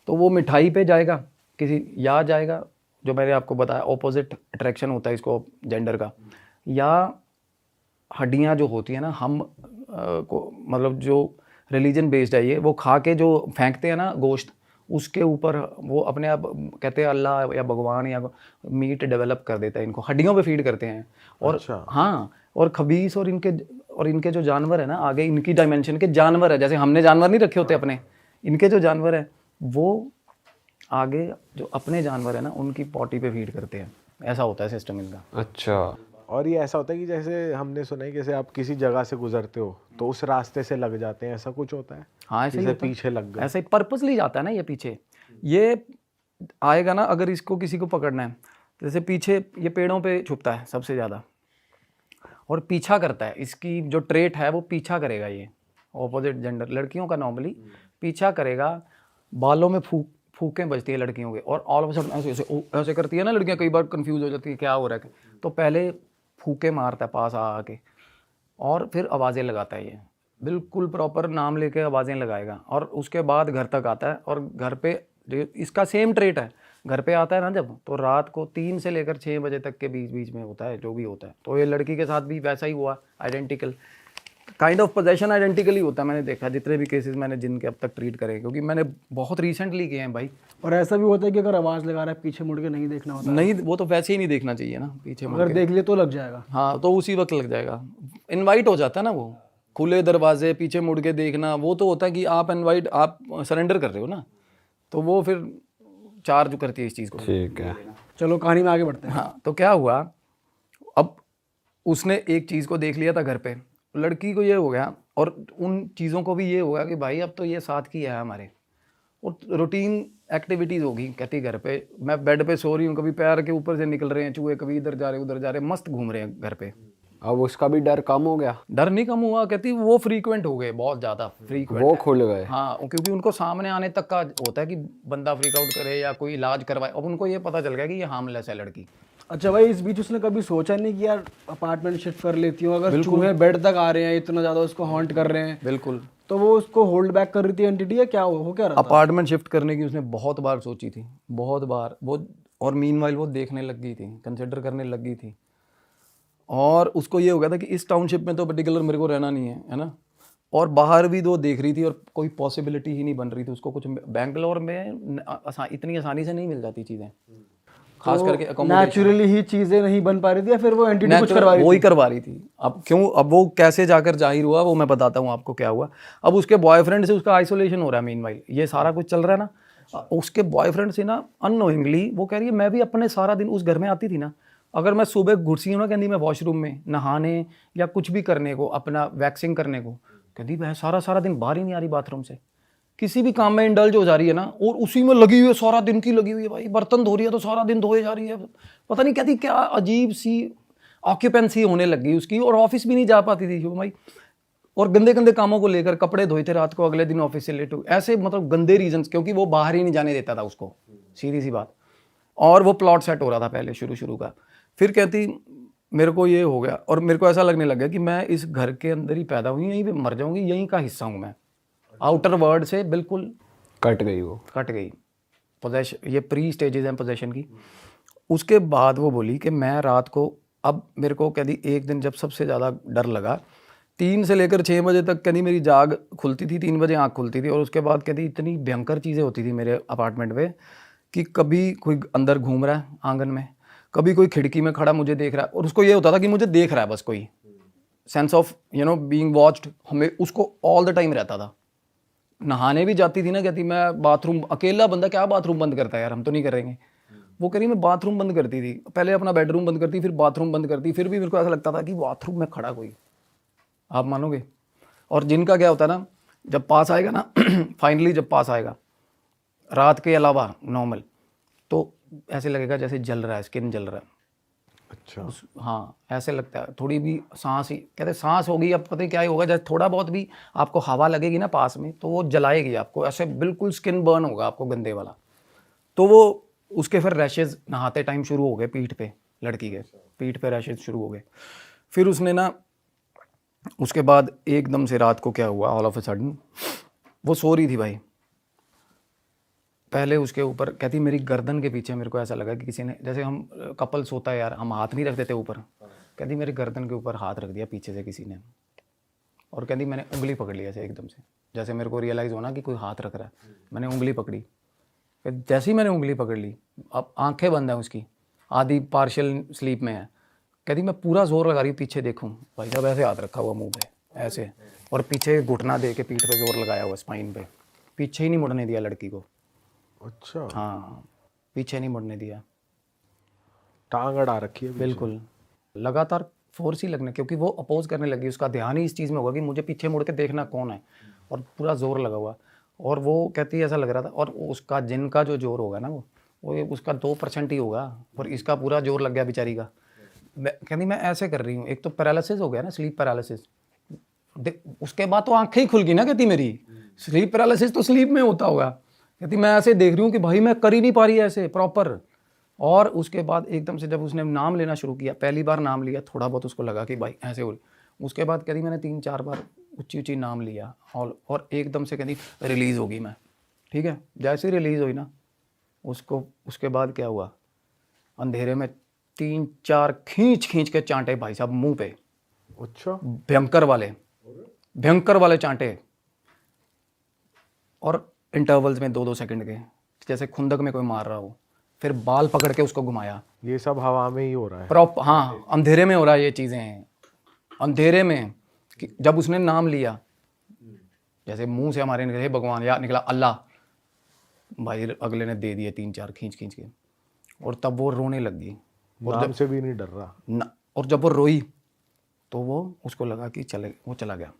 तो वो मिठाई पे जाएगा, किसी या जाएगा, जो मैंने आपको बताया ऑपोजिट अट्रैक्शन होता है इसको जेंडर का, या हड्डियाँ जो होती है ना हम को मतलब जो रिलीजन बेस्ड है ये, वो खा के जो फेंकते हैं ना गोश्त, उसके ऊपर वो अपने आप कहते हैं अल्लाह या भगवान या मीट डेवलप कर देता है इनको, हड्डियों पे फीड करते हैं। और अच्छा। हाँ, और खबीस और इनके जो जानवर है ना, आगे इनकी डायमेंशन के जानवर है, जैसे हमने जानवर नहीं रखे होते अपने, इनके जो जानवर है वो आगे जो अपने जानवर है ना उनकी पॉटी पे फीड करते हैं। ऐसा होता है सिस्टम इनका। अच्छा। और ये ऐसा होता है कि जैसे हमने सुना है, जैसे आप किसी जगह से गुजरते हो तो उस रास्ते से लग जाते हैं, ऐसा कुछ होता है? हाँ ऐसे ही जैसे होता है। पीछे लग गए। ऐसे ही पर्पसली जाता है ना ये पीछे। ये आएगा ना, अगर इसको किसी को पकड़ना है, जैसे पीछे ये पेड़ों पे छुपता है सबसे ज़्यादा और पीछा करता है। इसकी जो ट्रेट है वो पीछा करेगा, ये ऑपोजिट जेंडर लड़कियों का नॉर्मली पीछा करेगा। बालों में फूकें बजती है लड़कियों के, और ऑल ऑफ अ सडन ऐसे करती है ना लड़कियां, कई बार कंफ्यूज हो जाती है क्या हो रहा है। तो पहले फूके मारता है पास आके, और फिर आवाज़ें लगाता है। ये बिल्कुल प्रॉपर नाम लेके आवाज़ें लगाएगा, और उसके बाद घर तक आता है। और घर पे इसका सेम ट्रेट है, घर पे आता है ना जब, तो रात को 3 से लेकर 6 बजे तक के बीच में होता है जो भी होता है। तो ये लड़की के साथ भी वैसा ही हुआ, identical kind of possession identically होता है। मैंने देखा जितने भी केसेस मैंने जिनके अब तक ट्रीट करे, क्योंकि मैंने बहुत रिसेंटली किए हैं भाई। और ऐसा भी होता है कि अगर आवाज़ लगा रहा है पीछे मुड़ के नहीं देखना होता, नहीं वो तो वैसे ही नहीं देखना चाहिए ना पीछे मुड़ अगर के। देख लिए तो लग जाएगा। हाँ तो उसी वक्त लग जाएगा, इनवाइट हो जाता है ना वो। खुले दरवाजे पीछे मुड़ के देखना, वो तो होता है कि आप आप सरेंडर कर रहे हो ना, तो वो फिर चार्ज करती है इस चीज़ को। ठीक है, चलो कहानी में आगे बढ़ते हैं। हाँ तो क्या हुआ, अब उसने एक चीज़ को देख लिया था घर पे, लड़की को ये हो गया, और उन चीज़ों को भी ये होगा कि भाई अब तो ये साथ की है हमारे। और रूटीन एक्टिविटीज़ होगी, कहती घर पे मैं बेड पे सो रही हूँ, कभी पैर के ऊपर से निकल रहे हैं चूहे, कभी इधर जा रहे उधर जा रहे, मस्त घूम रहे हैं घर पे। अब उसका भी डर कम हो गया? डर नहीं कम हुआ, कहती वो फ्रीक्वेंट हो गए, बहुत ज़्यादा फ्रीक्वेंट। वो खुल गए? हाँ, क्योंकि उनको सामने आने तक का होता है कि बंदा फ्रीक आउट करे या कोई इलाज करवाए। अब उनको ये पता चल गया कि ये हार्मलेस है लड़की। अच्छा भाई, इस बीच उसने कभी सोचा नहीं कि यार अपार्टमेंट शिफ्ट कर लेती हूँ, अगर चूहे बेड तक आ रहे हैं, इतना ज़्यादा उसको हॉन्ट कर रहे हैं, बिल्कुल, तो वो उसको होल्ड बैक कर रही थी एंटिटी, या क्या हो क्या रहा था? अपार्टमेंट शिफ्ट करने की उसने बहुत बार सोची थी, बहुत बार वो। और मीनवाइल वो देखने लग गई थी, कंसिडर करने लग गई थी। और उसको ये हो गया था कि इस टाउनशिप में तो पर्टिकुलर मेरे को रहना नहीं है ना, और बाहर भी दो देख रही थी और कोई पॉसिबिलिटी ही नहीं बन रही थी उसको कुछ। बेंगलोर में इतनी आसानी से नहीं मिल जाती चीज़ें, खास करके accommodation। नेचुरली ही चीजें नहीं बन पा रही थी या फिर वो एंटिटी कुछ Natural, करवा रही वो ही थी? करवा रही थी। अब क्यों, अब वो कैसे जाकर जाहिर हुआ वो मैं बताता हूँ आपको क्या हुआ। अब उसके बॉयफ्रेंड से उसका आइसोलेशन हो रहा है, मीनवाइल ये सारा कुछ चल रहा है ना। उसके बॉयफ्रेंड से ना अननोइंगली वो कह रही है मैं भी अपने सारा दिन उस घर में आती थी ना, अगर मैं सुबह घुसी हूँ ना, कहती मैं वॉशरूम में नहाने या कुछ भी करने को, अपना वैक्सिंग करने को, कहती मैं सारा दिन बाहर ही नहीं आ रही बाथरूम से, किसी भी काम में इंडल्ज हो जा रही है ना, और उसी में लगी हुई है, सारा दिन की लगी हुई है भाई। बर्तन धो रही है तो सारा दिन धोए जा रही है, पता नहीं कहती क्या अजीब सी ऑक्यूपेंसी होने लगी उसकी, और ऑफिस भी नहीं जा पाती थी भाई। और गंदे गंदे कामों को लेकर कपड़े धोए थे रात को, अगले दिन ऑफिस से लेट हो, ऐसे मतलब गंदे रीजंस, क्योंकि वो बाहर ही नहीं जाने देता था उसको, सीधी सी बात। और वो प्लॉट सेट हो रहा था पहले शुरू का। फिर कहती मेरे को ये हो गया, और मेरे को ऐसा लगने लग गया कि मैं इस घर के अंदर ही पैदा हुई, यहीं पे मर जाऊंगी, यहीं का हिस्सा हूँ मैं, आउटर वर्ल्ड से बिल्कुल कट गई वो। कट गई। पोजेशन, ये प्री स्टेजेस हैं पोजेशन की। उसके बाद वो बोली कि मैं रात को, अब मेरे को कहती एक दिन जब सबसे ज़्यादा डर लगा, 3 से लेकर 6 बजे तक कहती मेरी जाग खुलती थी, 3 बजे आँख खुलती थी, और उसके बाद कहती इतनी भयंकर चीज़ें होती थी मेरे अपार्टमेंट में कि कभी कोई अंदर घूम रहा है आंगन में, कभी कोई खिड़की में खड़ा मुझे देख रहा है, और उसको ये होता था कि मुझे देख रहा है बस, कोई सेंस ऑफ बीइंग वॉच्ड हमें उसको ऑल द टाइम रहता था। नहाने भी जाती थी ना, कहती मैं बाथरूम, अकेला बंदा क्या बाथरूम बंद करता है यार, हम तो नहीं करेंगे। वो कह रही मैं बाथरूम बंद करती थी, पहले अपना बेडरूम बंद करती, फिर बाथरूम बंद करती, फिर भी मेरे को ऐसा लगता था कि बाथरूम में खड़ा कोई, आप मानोगे। और जिनका क्या होता है ना, जब पास आएगा ना फाइनली जब पास आएगा रात के अलावा नॉर्मल, तो ऐसे लगेगा जैसे जल रहा है, स्किन जल रहा है। अच्छा। हाँ ऐसे लगता है, थोड़ी भी सांस ही, कहते सांस होगी, अब पता नहीं क्या ही होगा, जैसे थोड़ा बहुत भी आपको हवा लगेगी ना पास में तो वो जलाएगी आपको, ऐसे बिल्कुल स्किन बर्न होगा आपको गंदे वाला। तो वो उसके फिर रैशेज नहाते टाइम शुरू हो गए पीठ पे, लड़की के पीठ पे रैशेज शुरू हो गए। फिर उसने ना, उसके बाद एकदम से रात को क्या हुआ, ऑल ऑफ अ सडन वो सो रही थी भाई, पहले उसके ऊपर कहती मेरी गर्दन के पीछे मेरे को ऐसा लगा कि किसी ने, जैसे हम कपल सोता है यार, हम हाथ नहीं रख देते ऊपर, कहती मेरे गर्दन के ऊपर हाथ रख दिया पीछे से किसी ने, और कहती मैंने उंगली पकड़ लिया ऐसे एकदम से, जैसे मेरे को रियलाइज़ होना कि कोई हाथ रख रहा है, मैंने उंगली पकड़ी। जैसे ही मैंने उंगली पकड़ ली, अब आंखें बंद हैं उसकी, आधी पार्शियल स्लीप में है, कहती मैं पूरा जोर लगा रही हूँ पीछे देखूँ, भाई साहब ऐसे हाथ रखा हुआ मुँह पे ऐसे, और पीछे घुटना दे के पीठ पे जोर लगाया हुआ स्पाइन पे, पीछे ही नहीं मुड़ने दिया लड़की को। अच्छा। हाँ पीछे नहीं मुड़ने दिया, टांग अड़ा रखी है पीछे। बिल्कुल लगातार फोर्स ही लगने, क्योंकि वो अपोज करने लगी, उसका ध्यान ही इस चीज़ में होगा कि मुझे पीछे मुड़ के देखना कौन है, और पूरा जोर लगा हुआ। और वो कहती ऐसा लग रहा था, और उसका जिनका जो जोर होगा ना वो उसका 2% ही होगा, और इसका पूरा जोर लग गया बेचारी का। कहती मैं ऐसे कर रही हूँ, एक तो पैरालिसिस हो गया ना, स्लीप पैरालिसिस, उसके बाद तो आंखें ही खुल गई ना, कहती मेरी स्लीप पैरालिसिस तो स्लीप में होता होगा, कहती मैं ऐसे देख रही हूँ कि भाई मैं कर ही नहीं पा रही ऐसे प्रॉपर। और उसके बाद एकदम से जब उसने नाम लेना शुरू किया, पहली बार नाम लिया, थोड़ा बहुत उसको लगा कि भाई ऐसे हो, उसके बाद कहती मैंने 3-4 बार ऊंची ऊंची नाम लिया, और एकदम से कहती रिलीज़ होगी मैं, ठीक है। जैसे ही रिलीज़ हुई ना, उसको उसके बाद क्या हुआ, अंधेरे में 3-4 खींच के चांटे भाई साहब मुँह पे, अच्छा। भयंकर वाले चांटे, और इंटरवल्स में 2-2 सेकंड के, जैसे खुंदक में कोई मार रहा हो। फिर बाल पकड़ के उसको घुमाया, ये सब हवा में ही हो रहा है। हाँ अंधेरे में हो रहा है ये चीज़ें, अंधेरे में। कि जब उसने नाम लिया, जैसे मुंह से हमारे निकले भगवान या निकला अल्लाह, भाई अगले ने दे दिए 3-4 खींच के, और तब वो रोने लग गई, और नाम से भी नहीं डर रहा ना, और जब वो रोई तो वो उसको लगा कि वो चला गया।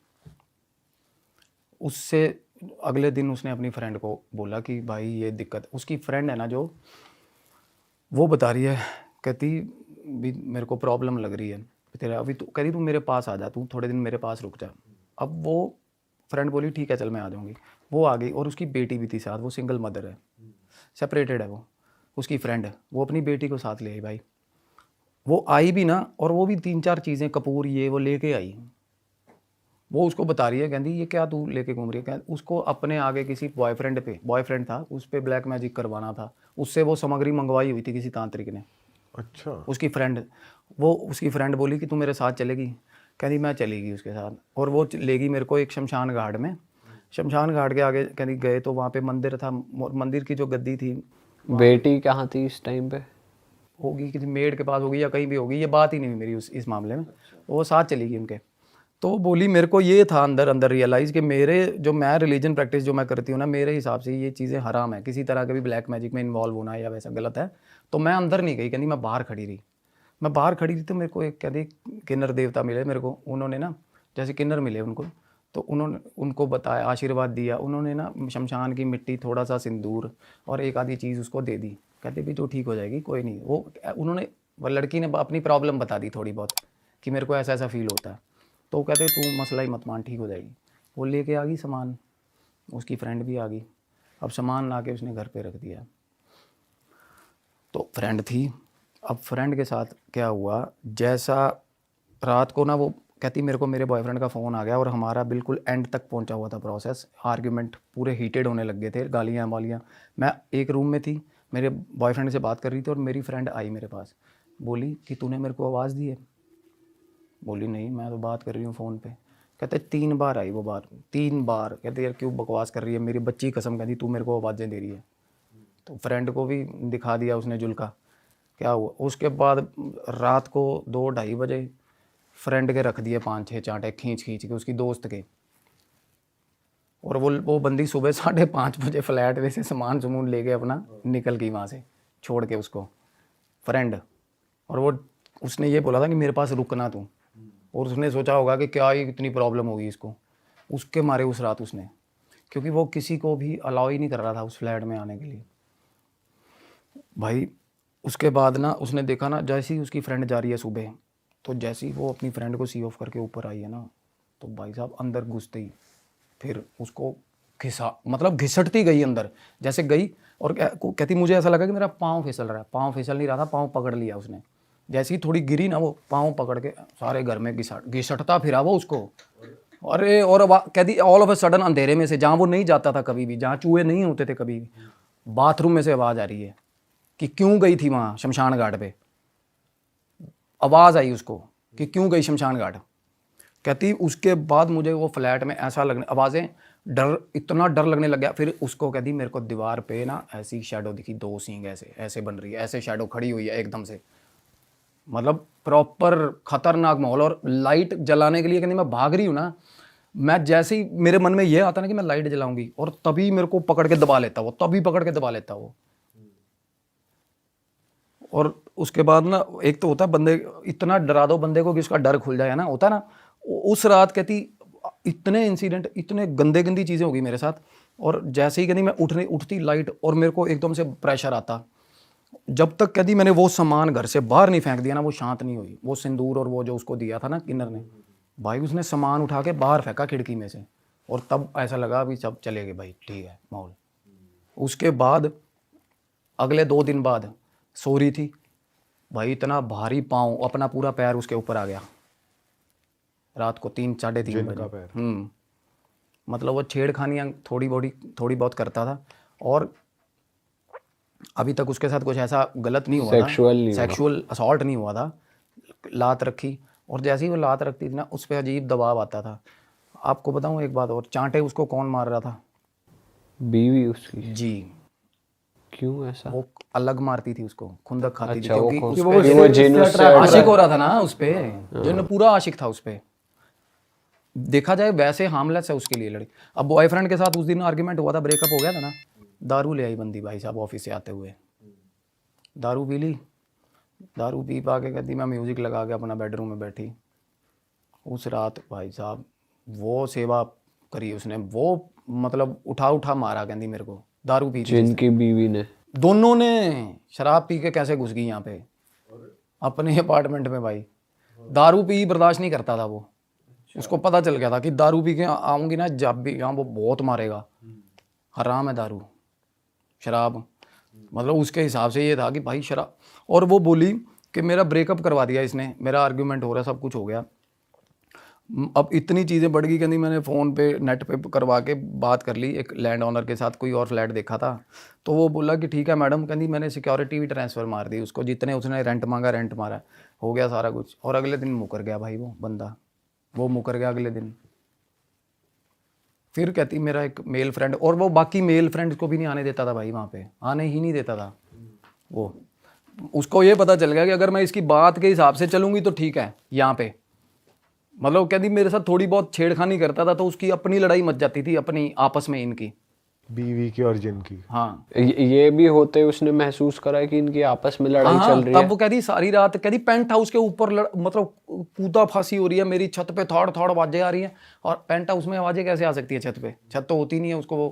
उससे अगले दिन उसने अपनी फ्रेंड को बोला कि भाई ये दिक्कत, उसकी फ्रेंड है ना जो, वो बता रही है, कहती भी मेरे को प्रॉब्लम लग रही है तेरा, अभी तू कह रही तू मेरे पास आ जा, तू थोड़े दिन मेरे पास रुक जा। अब वो फ्रेंड बोली ठीक है चल मैं आ जाऊँगी। वो आ गई, और उसकी बेटी भी थी साथ, वो सिंगल मदर है, सेपरेटेड है वो, उसकी फ्रेंड है, वो अपनी बेटी को साथ ले आई भाई। वो आई भी ना, और वो भी 3-4 चीज़ें कपूर ये वो लेके आई, वो उसको बता रही है, कहती ये क्या तू लेके घूम रही है, उसको अपने आगे किसी बॉयफ्रेंड था, उस पर ब्लैक मैजिक करवाना था, उससे वो सामग्री मंगवाई हुई थी किसी तांत्रिक ने, अच्छा। उसकी फ्रेंड बोली कि तू मेरे साथ चलेगी, कहती मैं चलेगी उसके साथ, और वो लेगी मेरे को एक शमशान घाट में। शमशान घाट के आगे कहती गए तो वहाँ पे मंदिर था, मंदिर की जो गद्दी थी, बेटी कहाँ थी इस टाइम पे? होगी किसी मेड के पास होगी या कहीं भी होगी, ये बात ही नहीं हुई मेरी इस मामले में। वो साथ चली गई उनके। तो बोली मेरे को ये था अंदर अंदर रियलाइज़ कि मैं रिलीजन प्रैक्टिस जो मैं करती हूँ ना, मेरे हिसाब से ये चीज़ें हराम है, किसी तरह के भी ब्लैक मैजिक में इन्वॉल्व होना या वैसा गलत है। तो मैं अंदर नहीं गई, कहती मैं बाहर खड़ी रही। मैं बाहर खड़ी थी तो मेरे को एक कहती किन्नर देवता मिले मेरे को, उन्होंने ना जैसे किन्नर मिले उनको, तो उन्होंने उनको बताया, आशीर्वाद दिया उन्होंने ना, शमशान की मिट्टी, थोड़ा सा सिंदूर और एक आधी चीज़ उसको दे दी। कहते भी तो ठीक हो जाएगी, कोई नहीं। वो लड़की ने अपनी प्रॉब्लम बता दी थोड़ी बहुत कि मेरे को ऐसा ऐसा फील होता है। तो कहते तू मसला ही मत मान, ठीक हो जाएगी। वो लेके आ गई सामान, उसकी फ्रेंड भी आ गई। अब सामान ला के उसने घर पे रख दिया। तो फ्रेंड थी, अब फ्रेंड के साथ क्या हुआ, जैसा रात को ना वो कहती मेरे को मेरे बॉयफ्रेंड का फ़ोन आ गया और हमारा बिल्कुल एंड तक पहुंचा हुआ था प्रोसेस, आर्ग्यूमेंट पूरे हीटेड होने लग गए थे, गालियाँ वालियाँ। मैं एक रूम में थी, मेरे बॉयफ्रेंड से बात कर रही थी, और मेरी फ्रेंड आई मेरे पास, बोली कि तूने मेरे को आवाज़ दी है। बोली नहीं, मैं तो बात कर रही हूँ फ़ोन पे। कहते 3 बार आई वो बात, 3 बार। कहते यार क्यों बकवास कर रही है, मेरी बच्ची कसम, कहती तू मेरे को आवाज़ें दे रही है। तो फ्रेंड को भी दिखा दिया उसने जुल्का। क्या हुआ उसके बाद, रात को 2-2:30 बजे फ्रेंड के रख दिए 5-6 चांटे खींच खींच के उसकी दोस्त के। और वो बंदी सुबह 5:30 बजे फ्लैट में से सामान सुमून लेके अपना निकल गई वहाँ से, छोड़ के उसको फ्रेंड। और वो उसने ये बोला था कि मेरे पास रुकना तू, और उसने सोचा होगा कि क्या ये इतनी प्रॉब्लम होगी इसको, उसके मारे उस रात उसने, क्योंकि वो किसी को भी अलाउ ही नहीं कर रहा था उस फ्लैट में आने के लिए भाई। उसके बाद ना उसने देखा ना, जैसे ही उसकी फ्रेंड जा रही है सुबह, तो जैसे ही वो अपनी फ्रेंड को सी ऑफ करके ऊपर आई है ना, तो भाई साहब अंदर घुसते ही फिर उसको घिसटती गई अंदर, जैसे गई और कहती मुझे ऐसा लगा कि मेरा पाँव फिसल रहा है। पाँव फिसल नहीं रहा था, पाँव पकड़ लिया उसने। जैसे ही थोड़ी गिरी ना, वो पाँव पकड़ के सारे घर में घिसटता फिरा वो उसको। अरे और कहती ऑल ऑफ अ सडन अंधेरे में से, जहाँ वो नहीं जाता था कभी भी, जहाँ चूहे नहीं होते थे कभी, बाथरूम में से आवाज़ आ रही है कि क्यों गई थी वहाँ शमशान घाट पे। आवाज़ आई उसको कि क्यों गई शमशान घाट। कहती उसके बाद मुझे वो फ्लैट में ऐसा लगने, आवाज़ें, इतना डर लगने लग गया। फिर उसको कहती मेरे को दीवार पे ना ऐसी शैडो दिखी, 2 सींग ऐसे ऐसे बन रही है, ऐसे शैडो खड़ी हुई है एकदम से, मतलब प्रॉपर खतरनाक माहौल। और लाइट जलाने के लिए कहती मैं भाग रही हूँ ना, मैं जैसे ही मेरे मन में ये आता ना कि मैं लाइट जलाऊंगी, और तभी मेरे को पकड़ के दबा लेता वो, तभी पकड़ के दबा लेता वो। और उसके बाद ना, एक तो होता है बंदे, इतना डरा दो बंदे को कि उसका डर खुल जाए ना, होता ना। उस रात कहती इतने इंसिडेंट, इतने गंदी चीज़ें हो गई मेरे साथ। और जैसे ही कहती मैं उठती लाइट, और मेरे को एकदम से प्रेशर आता। जब तक कहती मैंने वो सामान घर से बाहर नहीं फेंक दिया ना, वो शांत नहीं हुई। वो सिंदूर और वो जो उसको दिया था ना किन्नर ने, भाई उसने सामान उठा के बाहर फेंका खिड़की में से, और तब ऐसा लगा अभी सब चले गए भाई, ठीक है माहौल। उसके बाद अगले 2 दिन बाद सो रही थी भाई, इतना भारी पाँव, अपना पूरा पैर उसके ऊपर आ गया रात को 3-3:30 बजे। मतलब वो छेड़खानियाँ थोड़ी बहुत करता था, और अभी तक उसके साथ कुछ ऐसा गलत नहीं हुआ था, सेक्सुअल असॉल्ट नहीं हुआ था। लात रखी, और जैसे ही वो लात रखती थी ना, उस पर अजीब दबाव आता था। आपको बताऊं एक बात और, चांटे उसको कौन मार रहा था? बीवी उसकी? जी। क्यों ऐसा? वो अलग मारती थी उसको, खुंदक खाती थी, अच्छा, क्योंकि वो उस पे वो जिन उससे आशिक हो रहा था ना उस पे, जिन पूरा आशिक था उस पे। देखा जाए वैसे हार्मलेस है उसके लिए लड़की। अब बॉयफ्रेंड के साथ उस दिन आर्ग्यूमेंट हुआ था, ब्रेकअप हो गया था ना, दारू ले आई बंदी भाई साहब ऑफिस से आते हुए, दारू पी ली, दारू पी पा के कहती मैं म्यूज़िक लगा के अपना बेडरूम में बैठी। उस रात भाई साहब वो सेवा करी उसने, वो मतलब उठा मारा, कहती मेरे को, दारू पी, जिनकी बीवी ने, दोनों ने शराब पी के कैसे घुस गई यहाँ पे अपने अपार्टमेंट में भाई। दारू पी बर्दाश्त नहीं करता था वो, उसको पता चल गया था कि दारू पी के आऊँगी ना जब भी यहाँ, वो बहुत मारेगा, हराम है दारू शराब। मतलब उसके हिसाब से ये था कि भाई शराब। और वो बोली कि मेरा ब्रेकअप करवा दिया इसने, मेरा आर्ग्यूमेंट हो रहा, सब कुछ हो गया, अब इतनी चीज़ें बढ़ गई, कहती मैंने फ़ोन पे नेट पे करवा के बात कर ली एक लैंड ओनर के साथ, कोई और फ्लैट देखा था, तो वो बोला कि ठीक है मैडम, कहती मैंने सिक्योरिटी भी ट्रांसफ़र मार दी उसको, जितने उसने रेंट मांगा रेंट मारा, हो गया सारा कुछ। और अगले दिन मुकर गया भाई वो बंदा, वो मुकर गया अगले दिन। फिर कहती मेरा एक मेल फ्रेंड, और वो बाकी मेल फ्रेंड्स को भी नहीं आने देता था भाई, वहाँ पे आने ही नहीं देता था वो। उसको ये पता चल गया कि अगर मैं इसकी बात के हिसाब से चलूँगी तो ठीक है यहाँ पे, मतलब कहती मेरे साथ थोड़ी बहुत छेड़खानी करता था तो उसकी अपनी लड़ाई मच जाती थी अपनी आपस में इनकी। बीवी की और जिनकी। हाँ ये भी होते उसने महसूस करा है कि इनकी आपस में लड़ाई हाँ, चल रही तब है। वो कहती सारी रात, कहती पेंट हाउस के ऊपर मतलब कूदा फांसी हो रही है, मेरी छत पे थोड़ थोड़ आवाजें आ रही हैं। और पेंट हाउस में आवाजें कैसे आ सकती है छत पे, छत तो होती नहीं है उसको, वो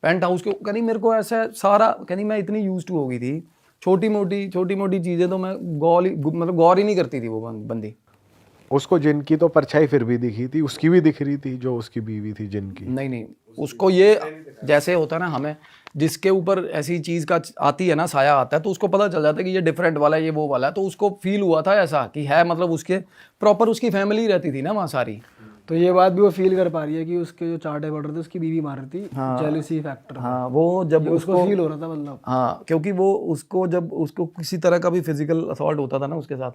पेंट हाउस के, कहती मेरे को ऐसा सारा, कहती मैं इतनी यूज टू हो गई थी, छोटी मोटी चीजें तो मैं गौर ही नहीं करती थी वो बंदी। उसको जिनकी तो परछाई फिर भी दिखी थी, उसकी भी दिख रही थी जो उसकी बीवी थी जिनकी। नहीं, उसको ये जैसे होता है ना, हमें जिसके ऊपर ऐसी चीज़ का आती है ना, साया आता है, तो उसको पता चल जाता है कि ये डिफरेंट वाला है, ये वो वाला है। तो उसको फील हुआ था ऐसा कि है, मतलब उसके प्रॉपर उसकी फैमिली रहती थी ना वहाँ सारी। तो ये बात भी वो फील कर पा रही है कि उसके जो चार्टे पड़ रहे थे उसकी बीवी मार रही थी, जेलसी फैक्टर। हाँ, वो जब उसको फील हो रहा था मतलब। हाँ, क्योंकि वो उसको जब उसको किसी तरह का भी फिजिकल असॉल्ट होता था ना उसके साथ,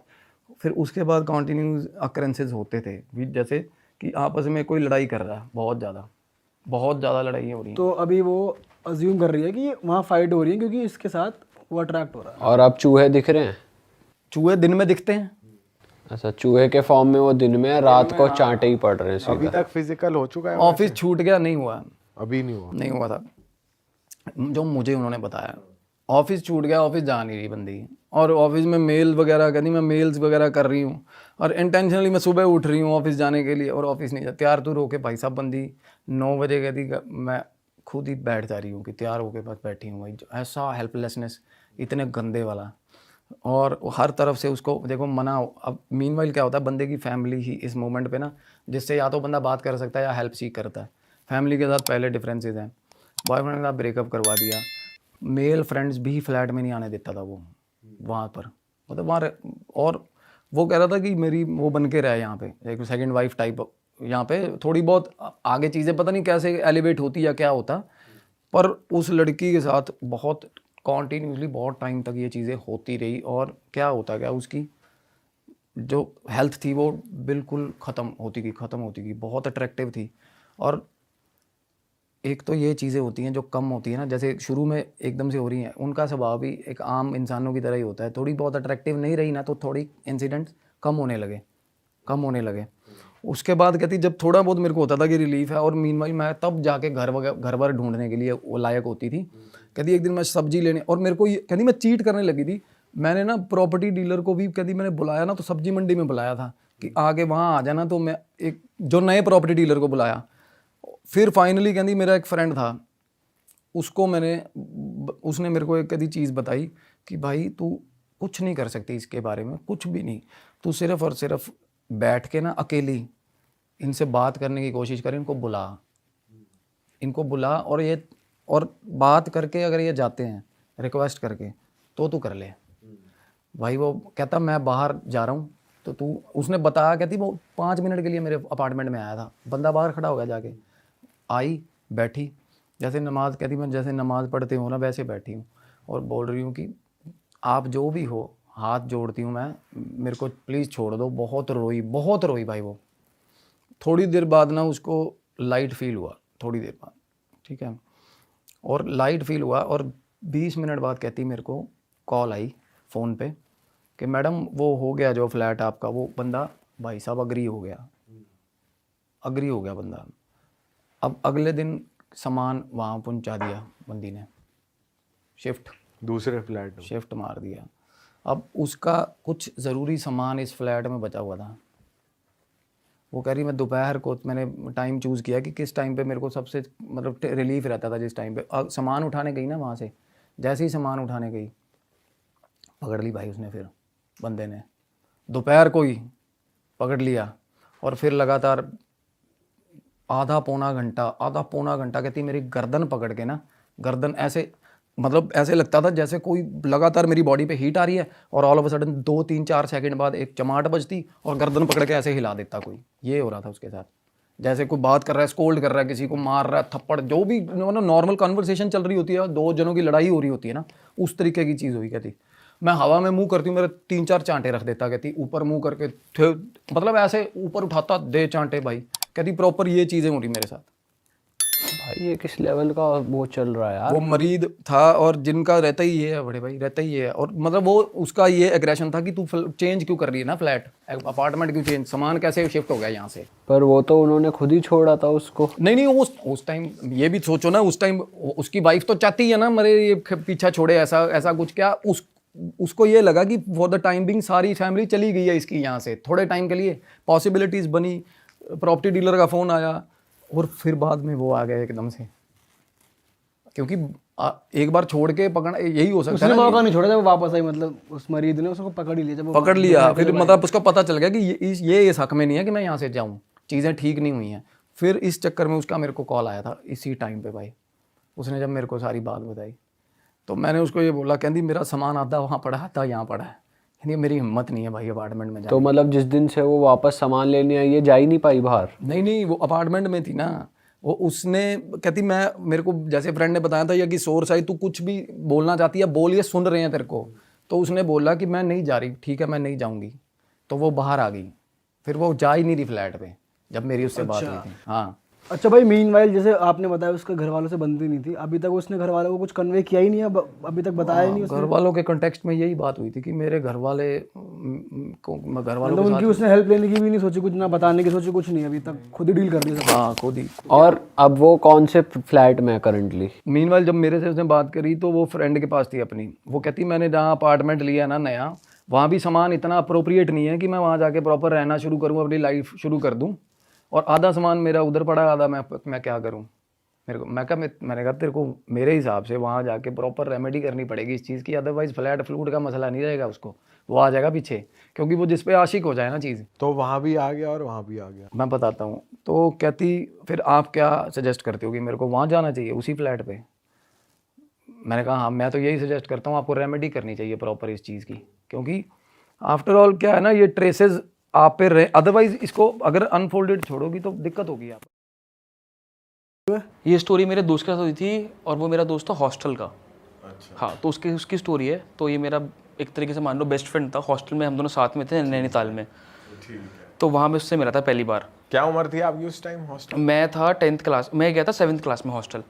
फिर उसके बाद कंटिन्यूस अकरेंसेस होते थे भी, जैसे कि आपस में कोई लड़ाई कर रहा है, बहुत ज़्यादा लड़ाई हो रही है। तो अभी वो अज्यूम कर रही है कि वहाँ फाइट हो रही है क्योंकि इसके साथ वो अट्रैक्ट हो रहा है। और अब चूहे दिख रहे हैं। चूहे दिन में दिखते हैं। अच्छा, चूहे के फॉर्म में वो दिन में, रात को चांटे ही पड़ रहे हैं अभी सीधा। तक फिजिकल हो चुका है? ऑफिस छूट गया, नहीं हुआ, अभी नहीं हुआ। था जो मुझे उन्होंने बताया। ऑफिस छूट गया, ऑफिस जा नहीं रही बंदी, और ऑफिस में मेल वगैरह कहती मैं मेल्स वगैरह कर रही हूँ, और इंटेंशनली मैं सुबह उठ रही हूँ ऑफिस जाने के लिए, और ऑफिस नहीं जा, तैयार तो रोके भाई साहब बंदी 9 बजे कहती, मैं खुद ही बैठ जा रही हूँ कि तैयार होके बस बैठी हूँ भाई। ऐसा हेल्पलेसनेस इतने गंदे वाला, और हर तरफ से उसको देखो मना। अब मीनवाइल क्या होता है, बंदे की फैमिली ही इस मोमेंट पे ना, जिससे या तो बंदा बात कर सकता है या हेल्प सीख करता है। फैमिली के साथ पहले डिफरेंसेस हैं, बॉयफ्रेंड के साथ ब्रेकअप करवा दिया, मेल फ्रेंड्स भी फ्लैट में नहीं आने देता था वो वहाँ पर, मतलब वहाँ और वो कह रहा था कि मेरी वो बन के रहे यहाँ पे, एक सेकंड वाइफ टाइप यहाँ पे। थोड़ी बहुत आगे चीज़ें पता नहीं कैसे एलिवेट होती या क्या होता, पर उस लड़की के साथ बहुत कॉन्टीन्यूसली बहुत टाइम तक ये चीज़ें होती रही, और क्या होता गया, उसकी जो हेल्थ थी वो बिल्कुल ख़त्म होती गई, बहुत अट्रैक्टिव थी। और एक तो ये चीज़ें होती हैं जो कम होती है ना, जैसे शुरू में एकदम से हो रही हैं, उनका स्वभाव भी एक आम इंसानों की तरह ही होता है, थोड़ी बहुत अट्रैक्टिव नहीं रही ना तो थोड़ी इंसिडेंट्स कम होने लगे। उसके बाद कहती जब थोड़ा बहुत मेरे को होता था कि रिलीफ है, और मीनवाइल मैं तब जाके घर बार ढूंढने के लिए वो लायक होती थी। कहती एक दिन मैं सब्जी लेने, और मेरे को ये कहती मैं चीट करने लगी थी। मैंने ना प्रॉपर्टी डीलर को भी कहती मैंने बुलाया ना, तो सब्जी मंडी में बुलाया था कि आगे वहाँ आ जाना, तो मैं एक जो नए प्रॉपर्टी डीलर को बुलाया। फिर फाइनली कहती मेरा एक फ्रेंड था, उसको उसने मेरे को एक कदी चीज़ बताई कि भाई तू कुछ नहीं कर सकती इसके बारे में, कुछ भी नहीं, तू सिर्फ और सिर्फ बैठ के ना अकेली इनसे बात करने की कोशिश कर, इनको बुला और बात करके अगर ये जाते हैं रिक्वेस्ट करके तो तू कर ले। भाई वो कहता मैं बाहर जा रहा हूँ, तो तू, उसने बताया, कहती वो 5 मिनट के लिए मेरे अपार्टमेंट में आया था, बंदा बाहर खड़ा हो गया, जाके आई बैठी, जैसे नमाज, कहती मैं जैसे नमाज पढ़ती हूँ ना वैसे बैठी हूँ, और बोल रही हूँ कि आप जो भी हो, हाथ जोड़ती हूँ मैं, मेरे को प्लीज़ छोड़ दो। बहुत रोई भाई वो। थोड़ी देर बाद ना उसको लाइट फील हुआ, थोड़ी देर बाद, ठीक है, और लाइट फील हुआ, और 20 मिनट बाद कहती मेरे को कॉल आई फ़ोन पे कि मैडम वो हो गया जो फ्लैट आपका, वो बंदा भाई साहब अग्री हो गया बंदा। अब अगले दिन सामान वहाँ पहुँचा दिया बंदी ने, दूसरे फ्लैट में शिफ्ट मार दिया। अब उसका कुछ ज़रूरी सामान इस फ्लैट में बचा हुआ था। वो कह रही मैं दोपहर को, मैंने टाइम चूज़ किया कि किस टाइम पे मेरे को सबसे मतलब रिलीफ रहता था, जिस टाइम पे सामान उठाने गई ना वहाँ से, जैसे ही सामान उठाने गई पकड़ ली भाई उसने, फिर बंदे ने दोपहर को ही पकड़ लिया, और फिर लगातार आधा पौना घंटा कहती मेरी गर्दन पकड़ के ना, गर्दन ऐसे मतलब ऐसे लगता था जैसे कोई लगातार मेरी बॉडी पे हीट आ रही है और all of a sudden 2-3-4 second बाद एक चमाट बजती और गर्दन पकड़ के ऐसे हिला देता कोई। ये हो रहा था उसके साथ, जैसे कोई बात कर रहा है, स्कोल्ड कर रहा है, किसी को मार रहा है, थप्पड़, जो भी मतलब नॉर्मल कन्वर्सेशन चल रही होती है, 2 जनों की लड़ाई हो रही होती है ना, उस तरीके की चीज़ हुई। कहती मैं हवा में मुंह करती हूँ, मेरे 3-4 चांटे रख देता। कहती ऊपर मुंह करके मतलब ऐसे ऊपर उठाता, दे चांटे भाई। कहती प्रॉपर ये चीज़ें हो रही मेरे साथ। भाई ये किस लेवल का वो चल रहा है यार। वो मरीद था और जिनका रहता ही ये है बड़े भाई, रहता ही ये है। और मतलब वो उसका ये एग्रेशन था कि तू चेंज क्यों कर रही है ना, फ्लैट अपार्टमेंट क्यों चेंज, सामान कैसे शिफ्ट हो गया यहाँ से। पर वो तो उन्होंने खुद ही छोड़ा था उसको। नहीं उस टाइम ये भी सोचो ना, उस टाइम उसकी वाइफ तो चाहती है ना मेरे ये पीछा छोड़े, ऐसा कुछ क्या उसको ये लगा कि फॉर द टाइम बिंग सारी फैमिली चली गई है इसकी यहाँ से, थोड़े टाइम के लिए पॉसिबिलिटीज़ बनी, प्रॉपर्टी डीलर का फ़ोन आया और फिर बाद में वो आ गया एकदम से। क्योंकि एक बार छोड़ के पकड़, यही हो सकता है उसने ना, मौका नहीं छोड़ा जब वो वापस आई, मतलब उस मरीज ने उसको पकड़ ही लिया जब वो पकड़ लिया। फिर मतलब उसको पता चल गया कि ये इस हक में नहीं है कि मैं यहाँ से जाऊँ, चीज़ें ठीक नहीं हुई हैं। फिर इस चक्कर में उसका मेरे को कॉल आया था इसी टाइम पे भाई। उसने जब मेरे को सारी बात बताई तो मैंने उसको ये बोला, कहती मेरा सामान आधा वहाँ पड़ा है, आधा यहाँ पड़ा है, यानी मेरी हिम्मत नहीं है भाई अपार्टमेंट में जाने। तो मतलब जिस दिन से वो वापस सामान लेने आई, ये जा ही नहीं पाई बाहर। नहीं वो अपार्टमेंट में थी ना, वो उसने कहती मैं, मेरे को जैसे फ्रेंड ने बताया था या कि सोर्स आई, तू कुछ भी बोलना चाहती है बोल, ये सुन रहे हैं तेरे को। तो उसने बोला कि मैं नहीं जा रही, ठीक है मैं नहीं जाऊँगी। तो वो बाहर आ गई, फिर वो जा ही नहीं रही फ्लैट पे जब मेरी उससे बात हुई थी। हाँ अच्छा भाई, मीनवाइल जैसे आपने बताया उसके घर वालों से बनती नहीं थी, अभी तक उसने घर वालों को कुछ कन्वे किया ही नहीं है, अभी तक बताया ही नहीं उसने। घर वालों के कॉन्टेक्स्ट में यही बात हुई थी कि मेरे घर वाले को, घर वालों मतलब के उनकी उसने हेल्प लेने की भी नहीं सोची, कुछ ना बताने की सोची, कुछ नहीं, अभी तक खुद ही डील कर लिया सब। साथ, हाँ खुद ही। और अब वो कौन से फ्लैट में है करंटली? मीनवाइल जब मेरे से उसने बात करी तो वो फ्रेंड के पास थी अपनी। वो कहती मैंने जहाँ अपार्टमेंट लिया ना नया, वहाँ भी सामान इतना अप्रोप्रिएट नहीं है कि मैं वहाँ जाके प्रॉपर रहना शुरू करूँ, अपनी लाइफ शुरू कर दूँ। और आधा सामान मेरा उधर पड़ा, आधा मैं क्या करूँ। मेरे को मैंने कहा तेरे को मेरे हिसाब से वहाँ जाके प्रॉपर रेमेडी करनी पड़ेगी इस चीज़ की, अदरवाइज फ्लैट फ्लूट का मसला नहीं रहेगा उसको, वो आ जाएगा पीछे। क्योंकि वो जिस पे आशिक हो जाए ना चीज़। तो वहाँ भी आ गया और वहाँ भी आ गया। मैं बताता हूँ। तो कहती फिर आप क्या सजेस्ट करते हो कि मेरे को वहाँ जाना चाहिए उसी फ्लैट पे। मैंने कहा हाँ मैं तो यही सजेस्ट करता हूँ, आपको रेमेडी करनी चाहिए प्रॉपर इस चीज़ की। क्योंकि आफ्टर ऑल क्या है ना, ये ट्रेसेस आप पे रहे, अदरवाइज इसको अगर अनफोल्डेड छोड़ोगी तो दिक्कत होगी आप। ये स्टोरी मेरे दोस्त के साथ हुई थी और वो मेरा दोस्त था हॉस्टल का। अच्छा। हाँ, तो उसकी स्टोरी है। तो ये मेरा एक तरीके से मान लो बेस्ट फ्रेंड था। हॉस्टल में हम दोनों साथ में थे नैनीताल में। ठीक है। तो वहाँ मैं उससे मिला था पहली बार। क्या उम्र थी आपकी उस टाइम हॉस्टल? मैं था 10th क्लास, मैं गया था 7th क्लास में हॉस्टल।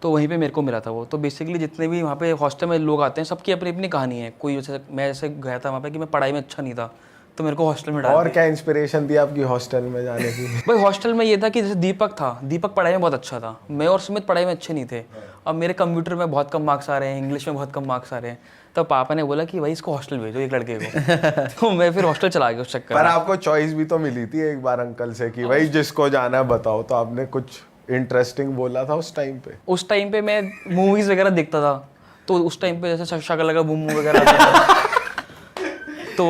तो वहीं पे मेरे को मिला था वो। तो बेसिकली जितने भी वहाँ पे हॉस्टल में लोग आते हैं सबकी अपनी अपनी कहानी है। कोई जैसे मैं जैसे गया था वहाँ पे कि मैं पढ़ाई में अच्छा नहीं था, तो मेरे को हॉस्टल में डाल और क्या इंस्पिरेशन थी आपकी हॉस्टल में जाने की? भाई हॉस्टल में ये था कि जैसे दीपक था, दीपक पढ़ाई में बहुत अच्छा था, मैं और सुमित पढ़ाई में अच्छे नहीं थे। अब मेरे कंप्यूटर में बहुत कम मार्क्स आ रहे हैं, इंग्लिश में बहुत कम मार्क्स आ रहे हैं। तो पापा ने बोला कि भाई इसको हॉस्टल भेजो एक लड़के को। तो मैं फिर हॉस्टल चला गया उस चक्कर पर में। आपको चॉइस भी तो मिली थी एक बार अंकल से कि भाई जिसको जाना है बताओ, तो आपने कुछ इंटरेस्टिंग बोला था उस टाइम पे? उस टाइम पे मैं मूवीज वगैरह देखता था, तो उस टाइम पे जैसे शकल लगा बूम वगैरह आता था। तो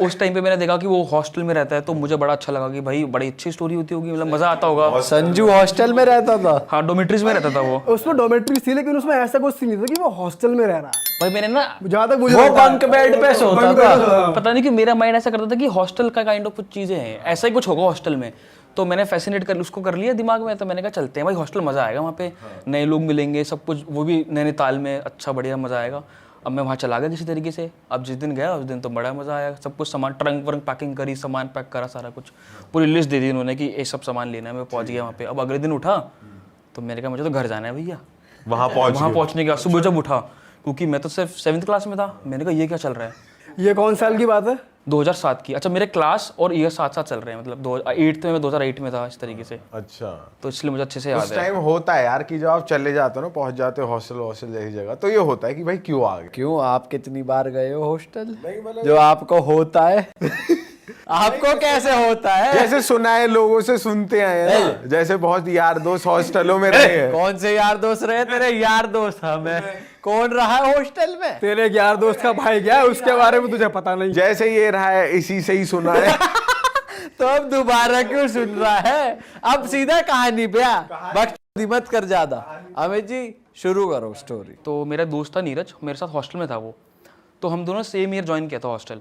उस टाइम पे मैंने देखा कि वो हॉस्टल में रहता है, तो मुझे बड़ा अच्छा लगा कि भाई बड़ी अच्छी स्टोरी होती होगी, मतलब मजा आता होगा। संजू हॉस्टल में रहता था? हाँ, डोमेट्रीज में रहता था वो। उसमें डोमेट्री थी लेकिन उसमें ऐसा कुछ नहीं था कि वो हॉस्टल में रह रहा है। भाई मैंने ना जहाँ तक मुझे वो लगता है, बंक बेड पे सोता था। पता नहीं कि मेरा माइंड ऐसा करता था कि हॉस्टल का काइंड ऑफ कुछ चीजें हैं, ऐसा ही कुछ होगा हॉस्टल में। तो मैंने फैसिनेट कर उसको कर लिया दिमाग में। तो मैंने कहा चलते हैं भाई हॉस्टल, मजा आएगा वहाँ पे, नए लोग मिलेंगे, सब कुछ, वो भी नैनीताल में, अच्छा बढ़िया मजा आएगा। अब मैं वहाँ चला गया किसी तरीके से। अब जिस दिन गया उस दिन तो बड़ा मजा आया। सब कुछ सामान ट्रंक व्रंक पैकिंग करी, सामान पैक करा, सारा कुछ पूरी लिस्ट दे दी उन्होंने कि ये सब सामान लेना है। मैं पहुँच गया वहाँ पे। अब अगले दिन उठा तो मैंने कहा मुझे तो घर जाना है भैया। वहाँ पहुँचने के बाद सुबह जब उठा, क्योंकि मैं तो सिर्फ 7th क्लास में था, मैंने कहा ये क्या चल रहा है। ये कौन साल की बात है? 2007 की। अच्छा, मेरे क्लास और ईयर साथ साथ चल रहे हैं, मतलब 2008 में, मैं 2008 में था इस तरीके से। अच्छा, तो इसलिए मुझे अच्छे से याद उस है। टाइम होता है यार कि जब आप चले जाते हो ना, पहुंच जाते हो हॉस्टल जैसी जगह, तो ये होता है कि भाई क्यों आ गए। क्यों, आप कितनी बार गए हो हॉस्टल जो आपको होता है? आपको कैसे होता है? जैसे सुना है, लोगों से सुनते आए हैं ना, जैसे बहुत यार दोस्त हॉस्टलों में रहे हैं। कौन से यार दोस्त रहे तेरे? यार दोस्त हमें कौन रहा है हॉस्टल में? तेरे एक यार दोस्त का भाई गया, उसके बारे में तुझे पता नहीं। जैसे ये रहा है इसी से ही सुना है। तो अब दोबारा क्यों सुन रहा है? अब सीधा कहानी पे आ, बकचोदी मत कर ज्यादा। अमित जी शुरू करो स्टोरी। तो मेरा दोस्त था नीरज, मेरे साथ हॉस्टल में था वो। तो हम दोनों सेम ईयर ज्वाइन किया था हॉस्टल।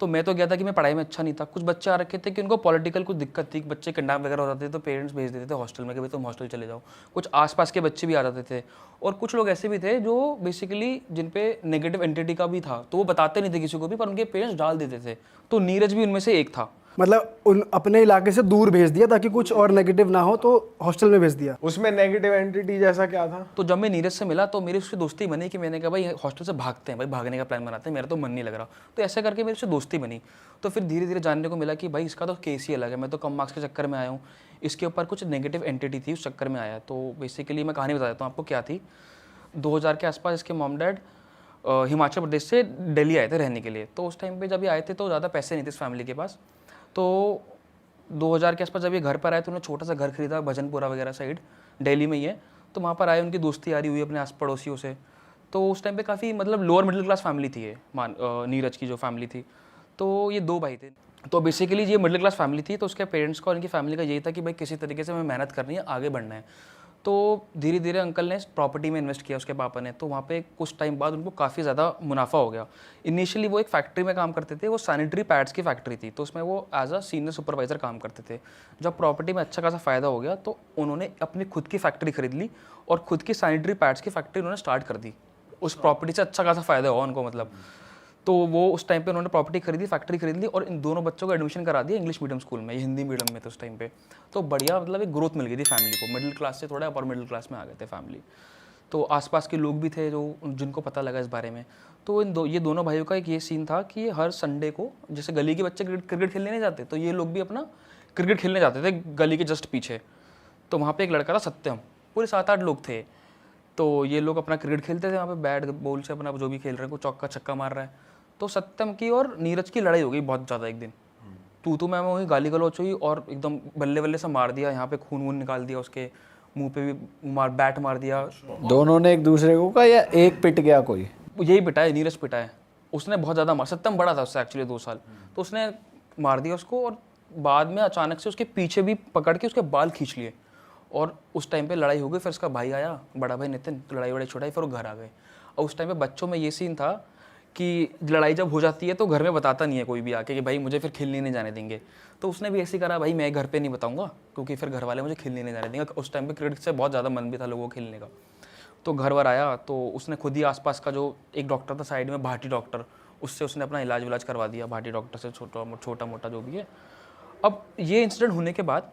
तो मैं तो गया था कि मैं पढ़ाई में अच्छा नहीं था। कुछ बच्चे आ रखे थे कि उनको पॉलिटिकल कुछ दिक्कत थी, बच्चे किडनैप वगैरह हो जाते थे तो पेरेंट्स भेज देते थे हॉस्टल में कि भाई तुम हॉस्टल चले जाओ। कुछ आसपास के बच्चे भी आ जाते थे और कुछ लोग ऐसे भी थे जो बेसिकली जिन पे नेगेटिव एंटिटी का भी था, तो वो बताते नहीं थे किसी को भी, पर उनके पेरेंट्स डाल देते थे। तो नीरज भी उनमें से एक था। मतलब उन अपने इलाके से दूर भेज दिया ताकि कुछ और नेगेटिव ना हो, तो हॉस्टल में भेज दिया। उसमें नेगेटिव एंटिटी जैसा क्या था? तो जब मैं नीरज से मिला तो मेरी उससे दोस्ती बनी कि मैंने कहा भाई हॉस्टल से भागते हैं, भाई भागने का प्लान बनाते हैं, मेरा तो मन नहीं लग रहा। तो ऐसे करके मेरी उससे दोस्ती बनी। तो फिर धीरे धीरे जानने को मिला कि भाई इसका तो केस ही अलग है, मैं तो कम मार्क्स के चक्कर में आया हूँ, इसके ऊपर कुछ नेगेटिव एंटिटी थी, उस चक्कर में आया। तो बेसिकली मैं कहानी बता देता हूँ आपको क्या थी। 2000 के आसपास इसके मॉम डैड हिमाचल प्रदेश से दिल्ली आए थे रहने के लिए। तो उस टाइम पे जब ये आए थे तो ज़्यादा पैसे नहीं थे इस फैमिली के पास। तो 2000 के आसपास जब ये घर पर आए तो उन्होंने छोटा सा घर खरीदा भजनपुरा वगैरह साइड, दिल्ली में ही है। तो वहाँ पर आए, उनकी दोस्ती यारी हुई अपने आस पड़ोसियों से। तो उस टाइम पे काफ़ी मतलब लोअर मिडिल क्लास फैमिली थी ये, नीरज की जो फैमिली थी। तो ये 2 भाई थे। तो बेसिकली ये मिडिल क्लास फैमिली थी। तो उसके पेरेंट्स का और इनकी फैमिली का यही था कि भाई किसी तरीके से हमें मेहनत करनी है, आगे बढ़ना है। तो धीरे धीरे अंकल ने प्रॉपर्टी में इन्वेस्ट किया, उसके पापा ने। तो वहाँ पे कुछ टाइम बाद उनको काफ़ी ज़्यादा मुनाफा हो गया। इनिशियली वो एक फैक्ट्री में काम करते थे, वो सैनिटरी पैड्स की फैक्ट्री थी। तो उसमें वो एज अ सीनियर सुपरवाइज़र काम करते थे। जब प्रॉपर्टी में अच्छा खासा फ़ायदा हो गया तो उन्होंने अपनी खुद की फैक्ट्री खरीद ली और खुद की सैनिटरी पैड्स की फैक्ट्री उन्होंने स्टार्ट कर दी। उस प्रॉपर्टी से अच्छा खासा फ़ायदा हुआ उनको, मतलब। तो वो उस टाइम पे उन्होंने प्रॉपर्टी खरीदी, फैक्ट्री खरीद ली और इन दोनों बच्चों को एडमिशन करा दिया इंग्लिश मीडियम स्कूल में, ये हिंदी मीडियम में थे उस टाइम पे। तो बढ़िया मतलब एक ग्रोथ मिल गई थी फैमिली को, मिडिल क्लास से थोड़ा अपर मिडिल क्लास में आ गए थे फैमिली। तो आसपास के लोग भी थे जो जिनको पता लगा इस बारे में। तो ये दोनों भाइयों का एक ये सीन था कि ये हर संडे को, जैसे गली के बच्चे क्रिकेट खेलने नहीं जाते, तो ये लोग भी अपना क्रिकेट खेलने जाते थे गली के जस्ट पीछे। तो वहाँ पे एक लड़का था सत्यम, पूरे 7-8 लोग थे। तो ये लोग अपना क्रिकेट खेलते थे वहाँ पे, बैट बॉल से अपना जो भी खेल रहे हैं, कोई चौका छक्का मार रहा है। तो सत्यम की और नीरज की लड़ाई हो गई बहुत ज़्यादा एक दिन। तू मैं हुई, गाली गलौच हुई और एकदम बल्ले बल्ले से मार दिया, यहाँ पे खून वून निकाल दिया, उसके मुंह पे भी बैट मार दिया। दोनों ने एक दूसरे को कहा या एक पिट गया कोई? यही पिटा है, नीरज पिटा है। उसने बहुत ज़्यादा मार, सत्यम बड़ा था उससे एक्चुअली 2 साल। तो उसने मार दिया उसको और बाद में अचानक से उसके पीछे भी पकड़ के उसके बाल खींच लिए और उस टाइम पे लड़ाई हो गई। फिर उसका भाई आया, बड़ा भाई नितिन, तो लड़ाई वड़ाई छुड़ाई, फिर वो घर आ गए। और उस टाइम पे बच्चों में ये सीन था कि लड़ाई जब हो जाती है तो घर में बताता नहीं है कोई भी आके कि भाई मुझे फिर खेलने नहीं जाने देंगे। तो उसने भी ऐसे करा, भाई मैं घर पे नहीं बताऊंगा क्योंकि फिर घर वाले मुझे खेलने नहीं जाने देंगे। उस टाइम पे क्रिकेट से बहुत ज़्यादा मन भी था लोगों को खेलने का। तो घर वर आया तो उसने खुद ही आसपास का जो एक डॉक्टर था साइड में, भाटी डॉक्टर, उससे उसने अपना इलाज विलाज करवा दिया, भाटी डॉक्टर से, छोटा मोटा जो भी है। अब ये इंसिडेंट होने के बाद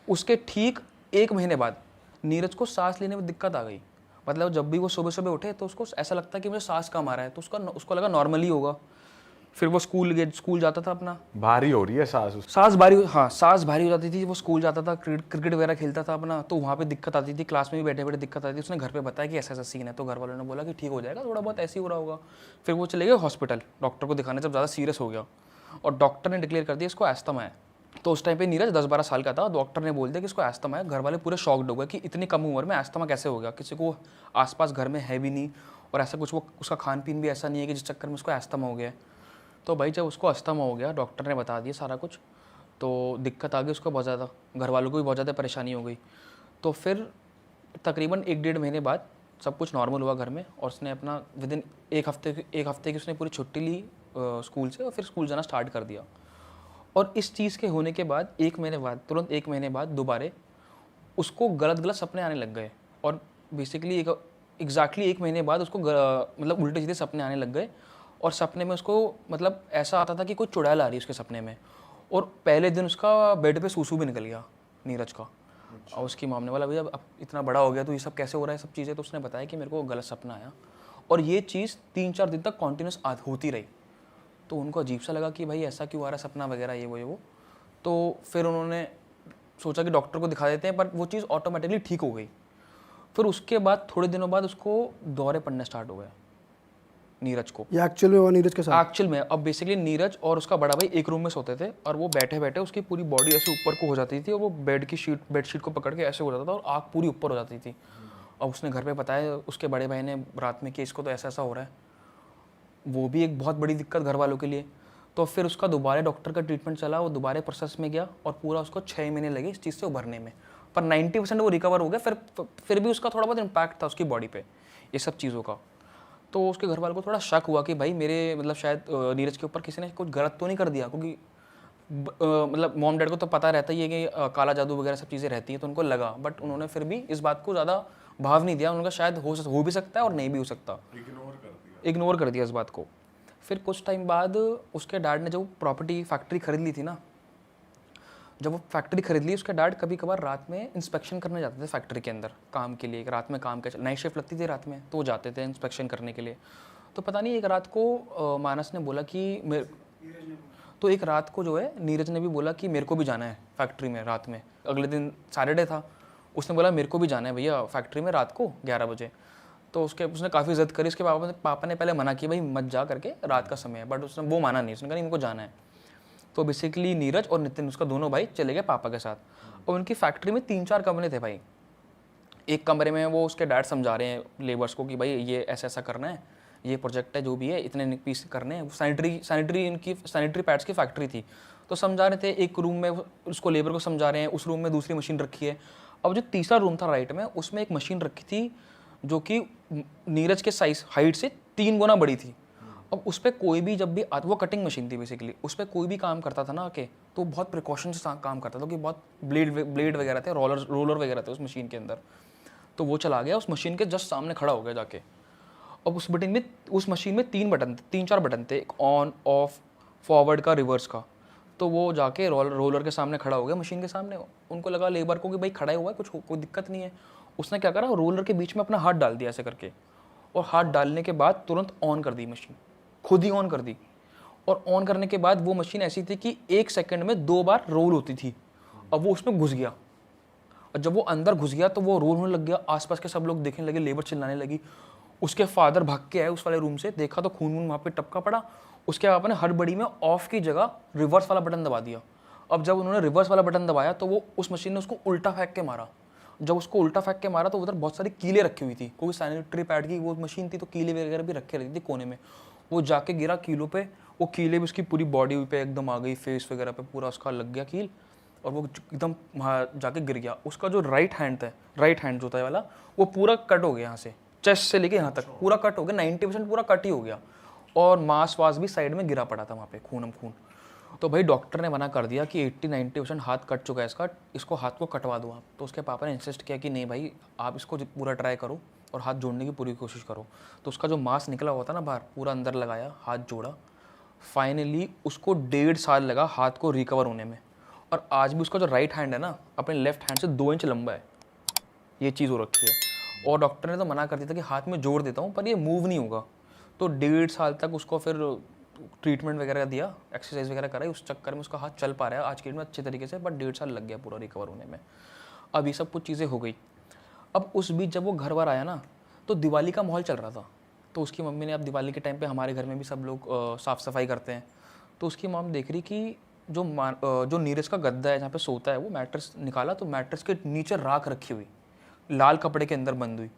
उसके ठीक 1 महीने बाद नीरज को सांस लेने में दिक्कत आ गई। मतलब जब भी वो सुबह सुबह उठे तो उसको ऐसा लगता है कि मुझे सांस कम आ रहा है। तो उसको लगा नॉर्मली होगा। फिर वो स्कूल जाता था अपना, भारी हो रही है सांस सांस भारी, हाँ सांस भारी हो जाती थी। वो स्कूल जाता था, क्रिकेट वगैरह खेलता था अपना, तो वहाँ पे दिक्कत आती थी, क्लास में भी बैठे बैठे दिक्कत आती थी। उसने घर पे बताया कि ऐसा ऐसा सीन है। तो घर वालों ने बोला कि ठीक हो जाएगा, थोड़ा बहुत ऐसे ही हो रहा होगा। फिर वो चले गए हॉस्पिटल डॉक्टर को दिखाने, जब ज़्यादा सीरियस हो गया और डॉक्टर ने डिक्लेयर कर दिया इसको एस्थमा है। तो उस टाइम पे नीरज 10-12 साल का था। डॉक्टर ने बोल दिया कि इसको एस्थमा है। घर वाले पूरे शॉक्ड हो गए कि इतनी कम उम्र में एस्थमा कैसे हो गया, किसी को आसपास घर में है भी नहीं और ऐसा कुछ, वो उसका खान पीन भी ऐसा नहीं है कि जिस चक्कर में उसको एस्थमा हो गया। तो भाई जब उसको अस्थमा हो गया, डॉक्टर ने बता दिया सारा कुछ, तो दिक्कत आ गई उसको बहुत ज़्यादा, घर वालों को भी बहुत ज़्यादा परेशानी हो गई। तो फिर तकरीबन 1-1.5 महीने बाद सब कुछ नॉर्मल हुआ घर में और उसने अपना विदिन एक हफ्ते की उसने पूरी छुट्टी ली स्कूल से और फिर स्कूल जाना स्टार्ट कर दिया। और इस चीज़ के होने के बाद 1 महीने बाद, तुरंत 1 महीने बाद दोबारा उसको गलत सपने आने लग गए। और बेसिकली एग्जैक्टली 1 महीने बाद उसको मतलब उल्टे सीधे सपने आने लग गए। और सपने में उसको मतलब ऐसा आता था कि कोई चुड़ैल आ रही है उसके सपने में। और पहले दिन उसका बेड पे सूसू भी निकल गया नीरज का। और उसकी मॉम ने बोला भैया अब इतना बड़ा हो गया तो ये सब कैसे हो रहा है सब चीज़ें। तो उसने बताया कि मेरे को गलत सपना आया और ये चीज़ 3-4 दिन तक कॉन्टीन्यूस होती रही। तो उनको अजीब सा लगा कि भाई ऐसा क्यों आ रहा है सपना वगैरह, ये वो। तो फिर उन्होंने सोचा कि डॉक्टर को दिखा देते हैं, पर वो चीज़ ऑटोमेटिकली ठीक हो गई। फिर उसके बाद थोड़े दिनों बाद उसको दौरे पड़ने स्टार्ट हो गए नीरज को। ये एक्चुअल में हुआ नीरज के साथ? एक्चुअल में अब बेसिकली नीरज और उसका बड़ा भाई एक रूम में सोते थे और वो बैठे बैठे उसकी पूरी बॉडी ऐसे ऊपर को हो जाती थी और वो बेडशीट को पकड़ के ऐसे हो जाता था और आँख पूरी ऊपर हो जाती थी। और उसने घर पे बताया उसके बड़े भाई ने रात में कि इसको तो ऐसा ऐसा हो रहा है। वो भी एक बहुत बड़ी दिक्कत घर वालों के लिए। तो फिर उसका दोबारा डॉक्टर का ट्रीटमेंट चला, वो दोबारा प्रोसेस में गया और पूरा उसको 6 महीने लगे इस चीज़ से उभरने में। पर 90% वो रिकवर हो गया। फिर भी उसका थोड़ा बहुत इम्पैक्ट था उसकी बॉडी पे ये सब चीज़ों का। तो उसके घर वालों को थोड़ा शक हुआ कि भाई मेरे मतलब शायद नीरज के ऊपर किसी ने कुछ गलत तो नहीं कर दिया, क्योंकि मतलब मॉम डैड को तो पता रहता ही है कि काला जादू वगैरह सब चीज़ें रहती हैं, तो उनको लगा, बट उन्होंने फिर भी इस बात को ज़्यादा भाव नहीं दिया। उनका शायद हो भी सकता है और नहीं भी हो सकता, इग्नोर कर दिया इस बात को। फिर कुछ टाइम बाद उसके डैड ने जब प्रॉपर्टी फैक्ट्री खरीद ली थी ना, जब वो फैक्ट्री खरीद ली, उसके डैड कभी कभार रात में इंस्पेक्शन करने जाते थे फैक्ट्री के अंदर काम के लिए। रात में काम के नाइट शिफ्ट लगती थी रात में, तो वो जाते थे इंस्पेक्शन करने के लिए। तो पता नहीं एक रात को मानस ने बोला कि तो एक रात को जो है नीरज ने भी बोला कि मेरे को भी जाना है फैक्ट्री में रात में। अगले दिन सैटरडे था, उसने बोला मेरे को भी जाना है भैया फैक्ट्री में रात को 11 बजे। तो उसने काफ़ी ज़िद करी। उसके पापा ने पहले मना किया भाई मत जा करके, रात का समय है, बट वो माना नहीं। उसने कहा नहीं मेरे को जाना है। तो बेसिकली नीरज और नितिन उसका दोनों भाई चले गए पापा के साथ। और उनकी फैक्ट्री में 3-4 कमरे थे भाई। एक कमरे में वो उसके डैड समझा रहे हैं लेबर्स को कि भाई ये ऐसा ऐसा करना है, ये प्रोजेक्ट है जो भी है, इतने पीस करने हैं। सैनिटरी पैड्स की फैक्ट्री थी, तो समझा रहे थे। एक रूम में उसको लेबर को समझा रहे हैं, उस रूम में दूसरी मशीन रखी है। अब जो तीसरा रूम था राइट में, उसमें एक मशीन रखी थी जो कि नीरज के साइज हाइट से 3 गुना बड़ी थी। अब उस पर कोई भी जब भी वो कटिंग मशीन थी बेसिकली, उस पर कोई भी काम करता था ना आके, तो बहुत प्रिकॉशन से काम करता था, कि बहुत ब्लेड वगैरह थे, रोलर वगैरह थे उस मशीन के अंदर। तो वो चला गया, उस मशीन के जस्ट सामने खड़ा हो गया जाके। अब उस मशीन में 3-4 बटन थे, एक ऑन ऑफ फॉरवर्ड का रिवर्स का। तो वो जाके रोलर के सामने खड़ा हो गया मशीन के सामने। उनको लगा लेबर को कि भाई खड़ा हुआ है, कोई दिक्कत नहीं है। उसने क्या करा, रोलर के बीच में अपना हाथ डाल दिया ऐसे करके, और हाथ डालने के बाद तुरंत ऑन कर दी मशीन, खुद ही ऑन कर दी। और ऑन करने के बाद वो मशीन ऐसी थी कि 1 सेकंड में 2 बार रोल होती थी। अब वो उसमें घुस गया, और जब वो अंदर घुस गया तो वो रोल होने लग गया। आसपास के सब लोग देखने लगे, लेबर चिल्लाने लगी। उसके फादर भाग के आए उस वाले रूम से, देखा तो खून वहाँ पे टपका पड़ा। उसके पापा ने हड़बड़ी में ऑफ की जगह रिवर्स वाला बटन दबा दिया। अब जब उन्होंने रिवर्स वाला बटन दबाया तो वो उस मशीन ने उसको उल्टा फेंक के मारा। जब उसको उल्टा फेंक के मारा तो उधर बहुत सारी कीलें रखी हुई थी, क्योंकि सैनिटरी पैड की वो मशीन थी, तो कीले वगैरह भी रखे रहती थी कोने में। वो जाके गिरा कीलों पे, वो कीले भी उसकी पूरी बॉडी पे एकदम आ गई, फेस वगैरह पे पूरा उसका लग गया कील, और वो एकदम वहाँ जाके गिर गया। उसका जो राइट हैंड जो था वाला, वो पूरा कट हो गया यहाँ से, चेस्ट से लेके यहाँ तक पूरा कट हो गया, 90% पूरा कट ही हो गया। और मांस वास भी साइड में गिरा पड़ा था वहाँ पे, खून। तो भाई डॉक्टर ने मना कर दिया कि 80-90% हाथ कट चुका है इसको हाथ को कटवा दो आप। तो उसके पापा ने इंसिस्ट किया कि नहीं भाई आप इसको पूरा ट्राई करो और हाथ जोड़ने की पूरी कोशिश करो। तो उसका जो मांस निकला हुआ था ना बाहर, पूरा अंदर लगाया, हाथ जोड़ा। फाइनली उसको 1.5 साल लगा हाथ को रिकवर होने में। और आज भी उसका जो राइट हैंड है ना, अपने लेफ्ट हैंड से 2 इंच लंबा है, ये चीज़ हो रखी है। और डॉक्टर ने तो मना कर दिया था कि हाथ में जोड़ देता हूँ पर ये मूव नहीं होगा। तो 1.5 साल तक उसको फिर ट्रीटमेंट वगैरह दिया, एक्सरसाइज वगैरह कराई, उस चक्कर में उसका हाथ चल पा रहा है आज के डेट में अच्छे तरीके से, बट 1.5 साल लग गया पूरा रिकवर होने में। अब ये सब कुछ चीज़ें हो गई। अब उस बीच जब वो घर बार आया ना, तो दिवाली का माहौल चल रहा था। तो उसकी मम्मी ने, अब दिवाली के टाइम पे हमारे घर में भी सब लोग साफ़ सफाई करते हैं, तो उसकी मॉम देख रही कि जो नीरज का गद्दा है जहाँ पे सोता है, वो मैट्रेस निकाला तो मैट्रेस के नीचे राख रखी हुई, लाल कपड़े के अंदर बंद हुई।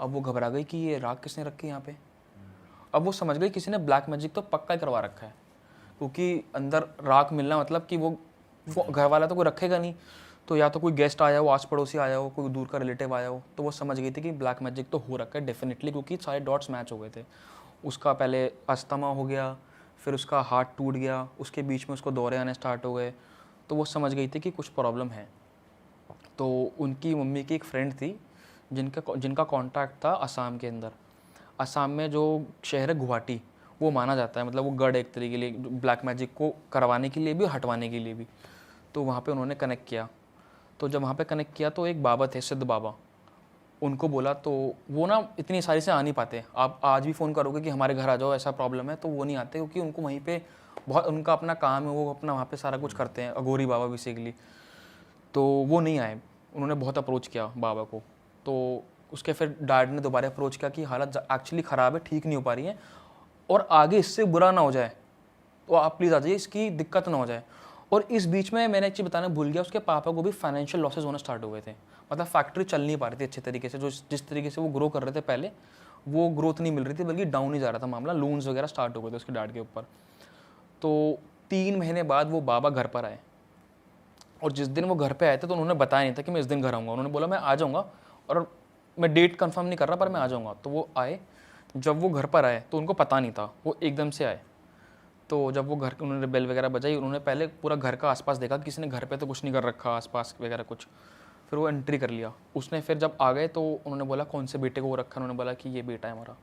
अब वो घबरा गई कि ये राख किसने रखी यहाँ पे। अब वो समझ गई किसी ने ब्लैक मैजिक तो पक्का ही करवा रखा है, क्योंकि अंदर राख मिलना मतलब कि वो घर वाला तो कोई रखेगा नहीं, तो या तो कोई गेस्ट आया हो, आस पड़ोसी आया हो, कोई दूर का रिलेटिव आया हो, तो वो समझ गई थी कि ब्लैक मैजिक तो हो रखा है डेफिनेटली, क्योंकि सारे डॉट्स मैच हो गए थे। उसका पहले अस्थमा हो गया, फिर उसका हाथ टूट गया, उसके बीच में उसको दौरे आने स्टार्ट हो गए, तो वो समझ गई थी कि कुछ प्रॉब्लम है। तो उनकी मम्मी की एक फ्रेंड थी जिनका कॉन्टैक्ट था असम के अंदर। असम में जो शहर है गुवाहाटी, वो माना जाता है, मतलब वो गढ़ एक तरीके के लिए ब्लैक मैजिक को करवाने के लिए भी, हटवाने के लिए भी। तो वहाँ पे उन्होंने कनेक्ट किया। तो जब वहाँ पे कनेक्ट किया तो एक बाबा थे, सिद्ध बाबा, उनको बोला, तो वो ना इतनी सारी से आ नहीं पाते। आप आज भी फ़ोन करोगे कि हमारे घर आ जाओ, ऐसा प्रॉब्लम है, तो वो नहीं आते, क्योंकि उनको वहीं पे बहुत उनका अपना काम है, वो अपना वहाँ पे सारा कुछ करते हैं, अघोरी बाबा बेसिकली। तो वो नहीं आए। उन्होंने बहुत अप्रोच किया बाबा को, तो उसके फिर डैड ने दोबारा अप्रोच किया कि हालत एक्चुअली ख़राब है, ठीक नहीं हो पा रही है, और आगे इससे बुरा ना हो जाए, तो आप प्लीज़ आ जाइए, इसकी दिक्कत ना हो जाए। और इस बीच में मैंने एक चीज़ बताना भूल गया, उसके पापा को भी फाइनेंशियल लॉसेस होना स्टार्ट हो गए थे। मतलब फैक्ट्री चल नहीं पा रही थी अच्छे तरीके से, जो जिस तरीके से वो ग्रो कर रहे थे पहले, वो ग्रोथ नहीं मिल रही थी, बल्कि डाउन ही जा रहा था मामला। लोन्स वगैरह स्टार्ट हो गए थे उसके डैड के ऊपर। तो 3 महीने बाद वो बाबा घर पर आए। और जिस दिन वो घर पे आए थे तो उन्होंने बताया नहीं था कि मैं इस दिन घर आऊँगा। उन्होंने बोला मैं आ जाऊँगा और मैं डेट कंफर्म नहीं कर रहा पर मैं आ जाऊँगा। तो वो आए, जब वो घर पर आए तो उनको पता नहीं था, वो एकदम से आए। तो जब वो घर उन्होंने बेल वगैरह बजाई, उन्होंने पहले पूरा घर का आसपास देखा, किसी ने घर पे तो कुछ नहीं कर रखा आसपास वगैरह कुछ। फिर वो एंट्री कर लिया उसने। फिर जब आ गए तो उन्होंने बोला कौन से बेटे को वो रखा, उन्होंने बोला कि ये बेटा है हमारा।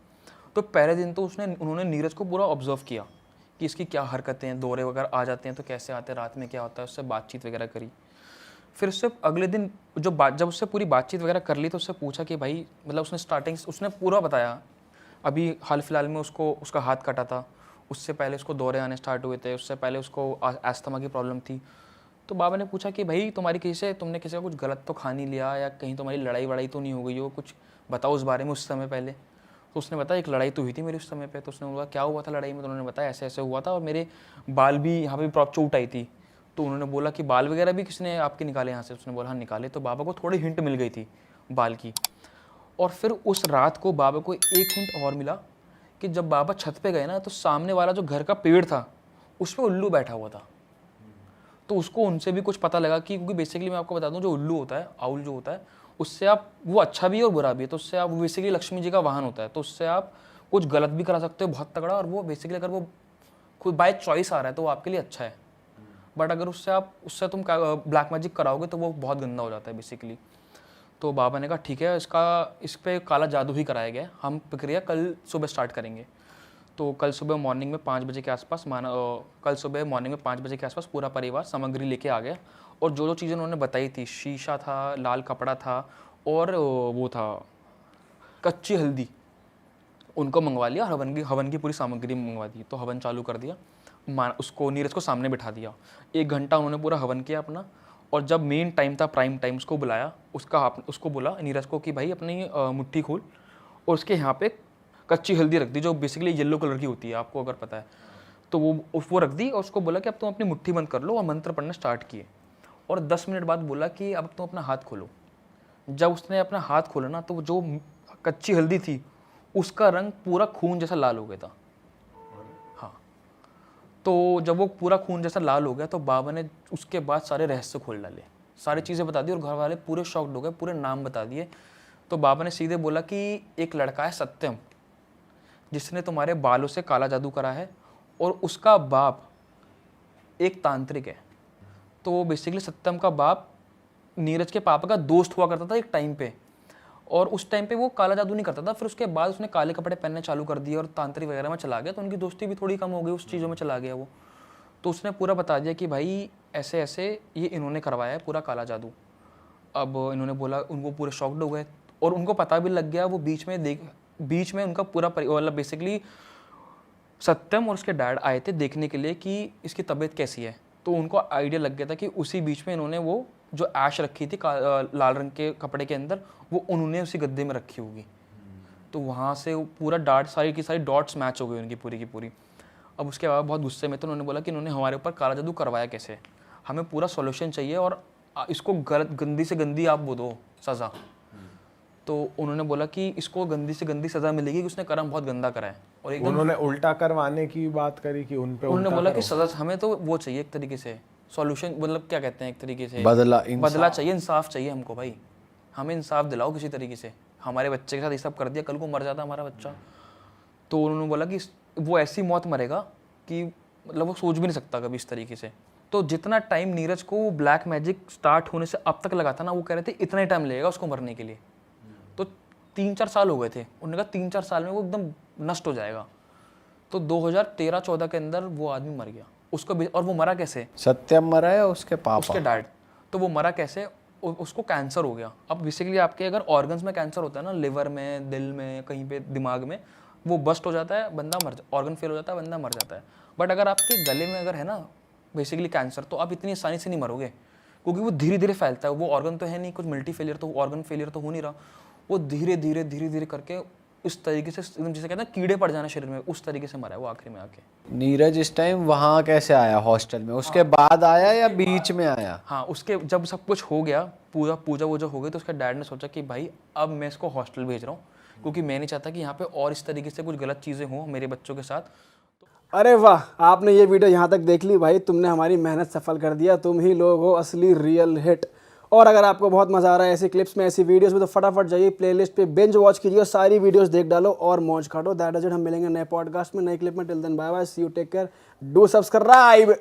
तो पहले दिन तो उन्होंने नीरज को पूरा ऑब्जर्व किया कि इसकी क्या हरकतें हैं, दौरे वगैरह आ जाते हैं तो कैसे आते हैं, रात में क्या होता है, उससे बातचीत वगैरह करी। फिर उससे अगले दिन जब उससे पूरी बातचीत वगैरह कर ली तो उससे पूछा कि भाई मतलब उसने पूरा बताया। अभी हाल फिलहाल में उसका हाथ कटा था, उससे पहले उसको दौरे आने स्टार्ट हुए थे, उससे पहले उसको अस्थमा की प्रॉब्लम थी। तो बाबा ने पूछा कि भाई तुमने किसी का कुछ गलत तो खा नहीं लिया या कहीं तुम्हारी लड़ाई वड़ाई तो नहीं हो गई हो, कुछ बताओ उस बारे में उस समय पहले। तो उसने बताया एक लड़ाई तो हुई थी मेरी उस समय पे। तो उसने बोला क्या हुआ था लड़ाई में? तो उन्होंने बताया ऐसे ऐसे हुआ था और मेरे बाल भी यहाँ पे प्रॉपर चोट आई थी। तो उन्होंने बोला कि बाल वगैरह भी किसने आपके निकाले यहाँ से? उसने बोला हाँ निकाले। तो बाबा को थोड़ी हिंट मिल गई थी बाल की। और फिर उस रात को बाबा को एक हिंट और मिला कि जब बाबा छत पे गए ना तो सामने वाला जो घर का पेड़ था उस पर उल्लू बैठा हुआ था। तो उसको उनसे भी कुछ पता लगा कि क्योंकि बेसिकली मैं आपको बता दूं जो उल्लू होता है, आउल जो होता है, उससे आप वो अच्छा भी है और बुरा भी है। तो उससे आप बेसिकली लक्ष्मी जी का वाहन होता है, तो उससे आप कुछ गलत भी करा सकते हो बहुत तगड़ा। और वो बेसिकली अगर वो खुद बाय चॉइस आ रहा है तो वो आपके लिए अच्छा है। बट अगर उससे तुम ब्लैक मैजिक कराओगे तो वो बहुत गंदा हो जाता है बेसिकली। तो बाबा ने कहा ठीक है इस पे काला जादू ही कराया गया, हम प्रक्रिया कल सुबह स्टार्ट करेंगे। तो कल सुबह मॉर्निंग में 5 बजे के आसपास पूरा परिवार सामग्री लेके आ गया। और जो चीज़ें उन्होंने बताई थी, शीशा था, लाल कपड़ा था और वो था कच्ची हल्दी, उनको मंगवा लिया। हवन की पूरी सामग्री मंगवा दी। तो हवन चालू कर दिया, उसको नीरज को सामने बिठा दिया। 1 घंटा उन्होंने पूरा हवन किया अपना। और जब मेन टाइम था, प्राइम टाइम, उसको बुलाया। उसको बोला नीरज को कि भाई अपनी मुट्ठी खोल और उसके यहाँ पे कच्ची हल्दी रख दी जो बेसिकली येलो कलर की होती है, आपको अगर पता है। तो वो रख दी और उसको बोला कि अब तुम अपनी मुट्ठी बंद कर लो और मंत्र पढ़ना स्टार्ट किए। और 10 मिनट बाद बोला कि अब तुम अपना हाथ खोलो। जब उसने अपना हाथ खोला ना तो जो कच्ची हल्दी थी उसका रंग पूरा खून जैसा लाल हो गया था। हाँ, तो जब वो पूरा खून जैसा लाल हो गया तो बाबा ने उसके बाद सारे रहस्य खोल डाले, सारी चीज़ें बता दी और घर वाले पूरे शॉक्ड हो गए, पूरे नाम बता दिए। तो बाबा ने सीधे बोला कि एक लड़का है सत्यम जिसने तुम्हारे बालों से काला जादू करा है और उसका बाप एक तांत्रिक है। तो बेसिकली सत्यम का बाप नीरज के पापा का दोस्त हुआ करता था एक टाइम पे, और उस टाइम पे वो काला जादू नहीं करता था। फिर उसके बाद उसने काले कपड़े पहनने चालू कर दिए और तांत्रिक वगैरह में चला गया, तो उनकी दोस्ती भी थोड़ी कम हो गई, उस चीज़ों में चला गया वो। तो उसने पूरा बता दिया कि भाई ऐसे ऐसे ये इन्होंने करवाया है पूरा काला जादू। अब इन्होंने बोला, उनको पूरे शॉक्ड हो गए और उनको पता भी लग गया। वो बीच में उनका पूरा मतलब बेसिकली सत्यम और उसके डैड आए थे देखने के लिए कि इसकी तबीयत कैसी है। तो उनको आइडिया लग गया था कि उसी बीच में इन्होंने वो जो ऐश रखी थी लाल रंग के कपड़े के अंदर, वो उन्होंने उसी गद्दे में रखी होगी। तो वहाँ से पूरा सारी की सारी डॉट्स मैच हो गई उनकी पूरी की पूरी। अब उसके बाद बहुत गुस्से में तो उन्होंने बोला कि इन्होंने हमारे ऊपर काला जादू करवाया कैसे, हमें पूरा सॉल्यूशन चाहिए और इसको गंदी से गंदी आप वो दो सज़ा। तो उन्होंने बोला कि इसको गंदी से गंदी सज़ा मिलेगी कि उसने कर्म बहुत गंदा करा है। और एकदम उन्होंने उल्टा करवाने की बात करी कि उन पे उन्होंने बोला कि सज़ा हमें तो वो चाहिए एक तरीके से सॉल्यूशन, मतलब क्या कहते हैं एक तरीके से बदला चाहिए, इंसाफ चाहिए हमको भाई, हमें इंसाफ दिलाओ किसी तरीके से। हमारे बच्चे के साथ ये सब कर दिया, कल को मर जाता हमारा बच्चा। तो उन्होंने बोला कि वो ऐसी मौत मरेगा कि मतलब वो सोच भी नहीं सकता कभी इस तरीके से। तो जितना टाइम नीरज को ब्लैक मैजिक स्टार्ट होने से अब तक लगा था ना, वो कह रहे थे इतना ही टाइम लगेगा उसको मरने के लिए। तो 3-4 साल हो गए थे, उन्होंने कहा 3-4 साल में वो एकदम नष्ट हो जाएगा। तो 2013-14 के अंदर वो आदमी मर गया उसको भी। और वो मरा कैसे? सत्यम मरा है उसके पापा, उसके डैड। तो वो मरा कैसे? उसको कैंसर हो गया। अब बेसिकली आपके अगर ऑर्गन्स में कैंसर होता है ना, लिवर में, दिल में, कहीं पे दिमाग में, वो बस्ट हो जाता है, बंदा ऑर्गन फेल हो जाता है, बंदा मर जाता है। बट अगर आपके गले में अगर है ना बेसिकली कैंसर, तो आप इतनी आसानी से नहीं मरोगे क्योंकि वो धीरे धीरे फैलता है। वो ऑर्गन तो है नहीं कुछ मल्टी फेलियर, तो ऑर्गन फेलियर तो हो नहीं रहा, वो धीरे धीरे करके इस तरीके से जिसे कहते हैं कीड़े पड़ जाना शरीर में, उस तरीके से मरा है वो आखिरी में आके। नीरज इस टाइम वहाँ कैसे आया हॉस्टल में? उसके बाद आया या बीच में आया? हाँ, उसके जब सब कुछ हो गया, पूजा वूजा हो गई, तो उसके डैड ने सोचा कि भाई अब मैं इसको हॉस्टल भेज रहा हूँ क्योंकि मैं नहीं चाहता कि यहाँ पे और इस तरीके से कुछ गलत चीज़ें हों मेरे बच्चों के साथ। अरे वाह, आपने ये वीडियो यहाँ तक देख ली भाई, तुमने हमारी मेहनत सफल कर दिया, तुम ही लोग हो असली रियल हिट। और अगर आपको बहुत मजा आ रहा है ऐसी क्लिप्स में, ऐसी वीडियोस में, तो फटाफट जाइए प्लेलिस्ट पे बिंज वॉच कीजिए और सारी वीडियोस देख डालो और मौज काटो। That is it. हम मिलेंगे नए पॉडकास्ट में, नए क्लिप में। Till then bye bye, see you, take care, do subscribe.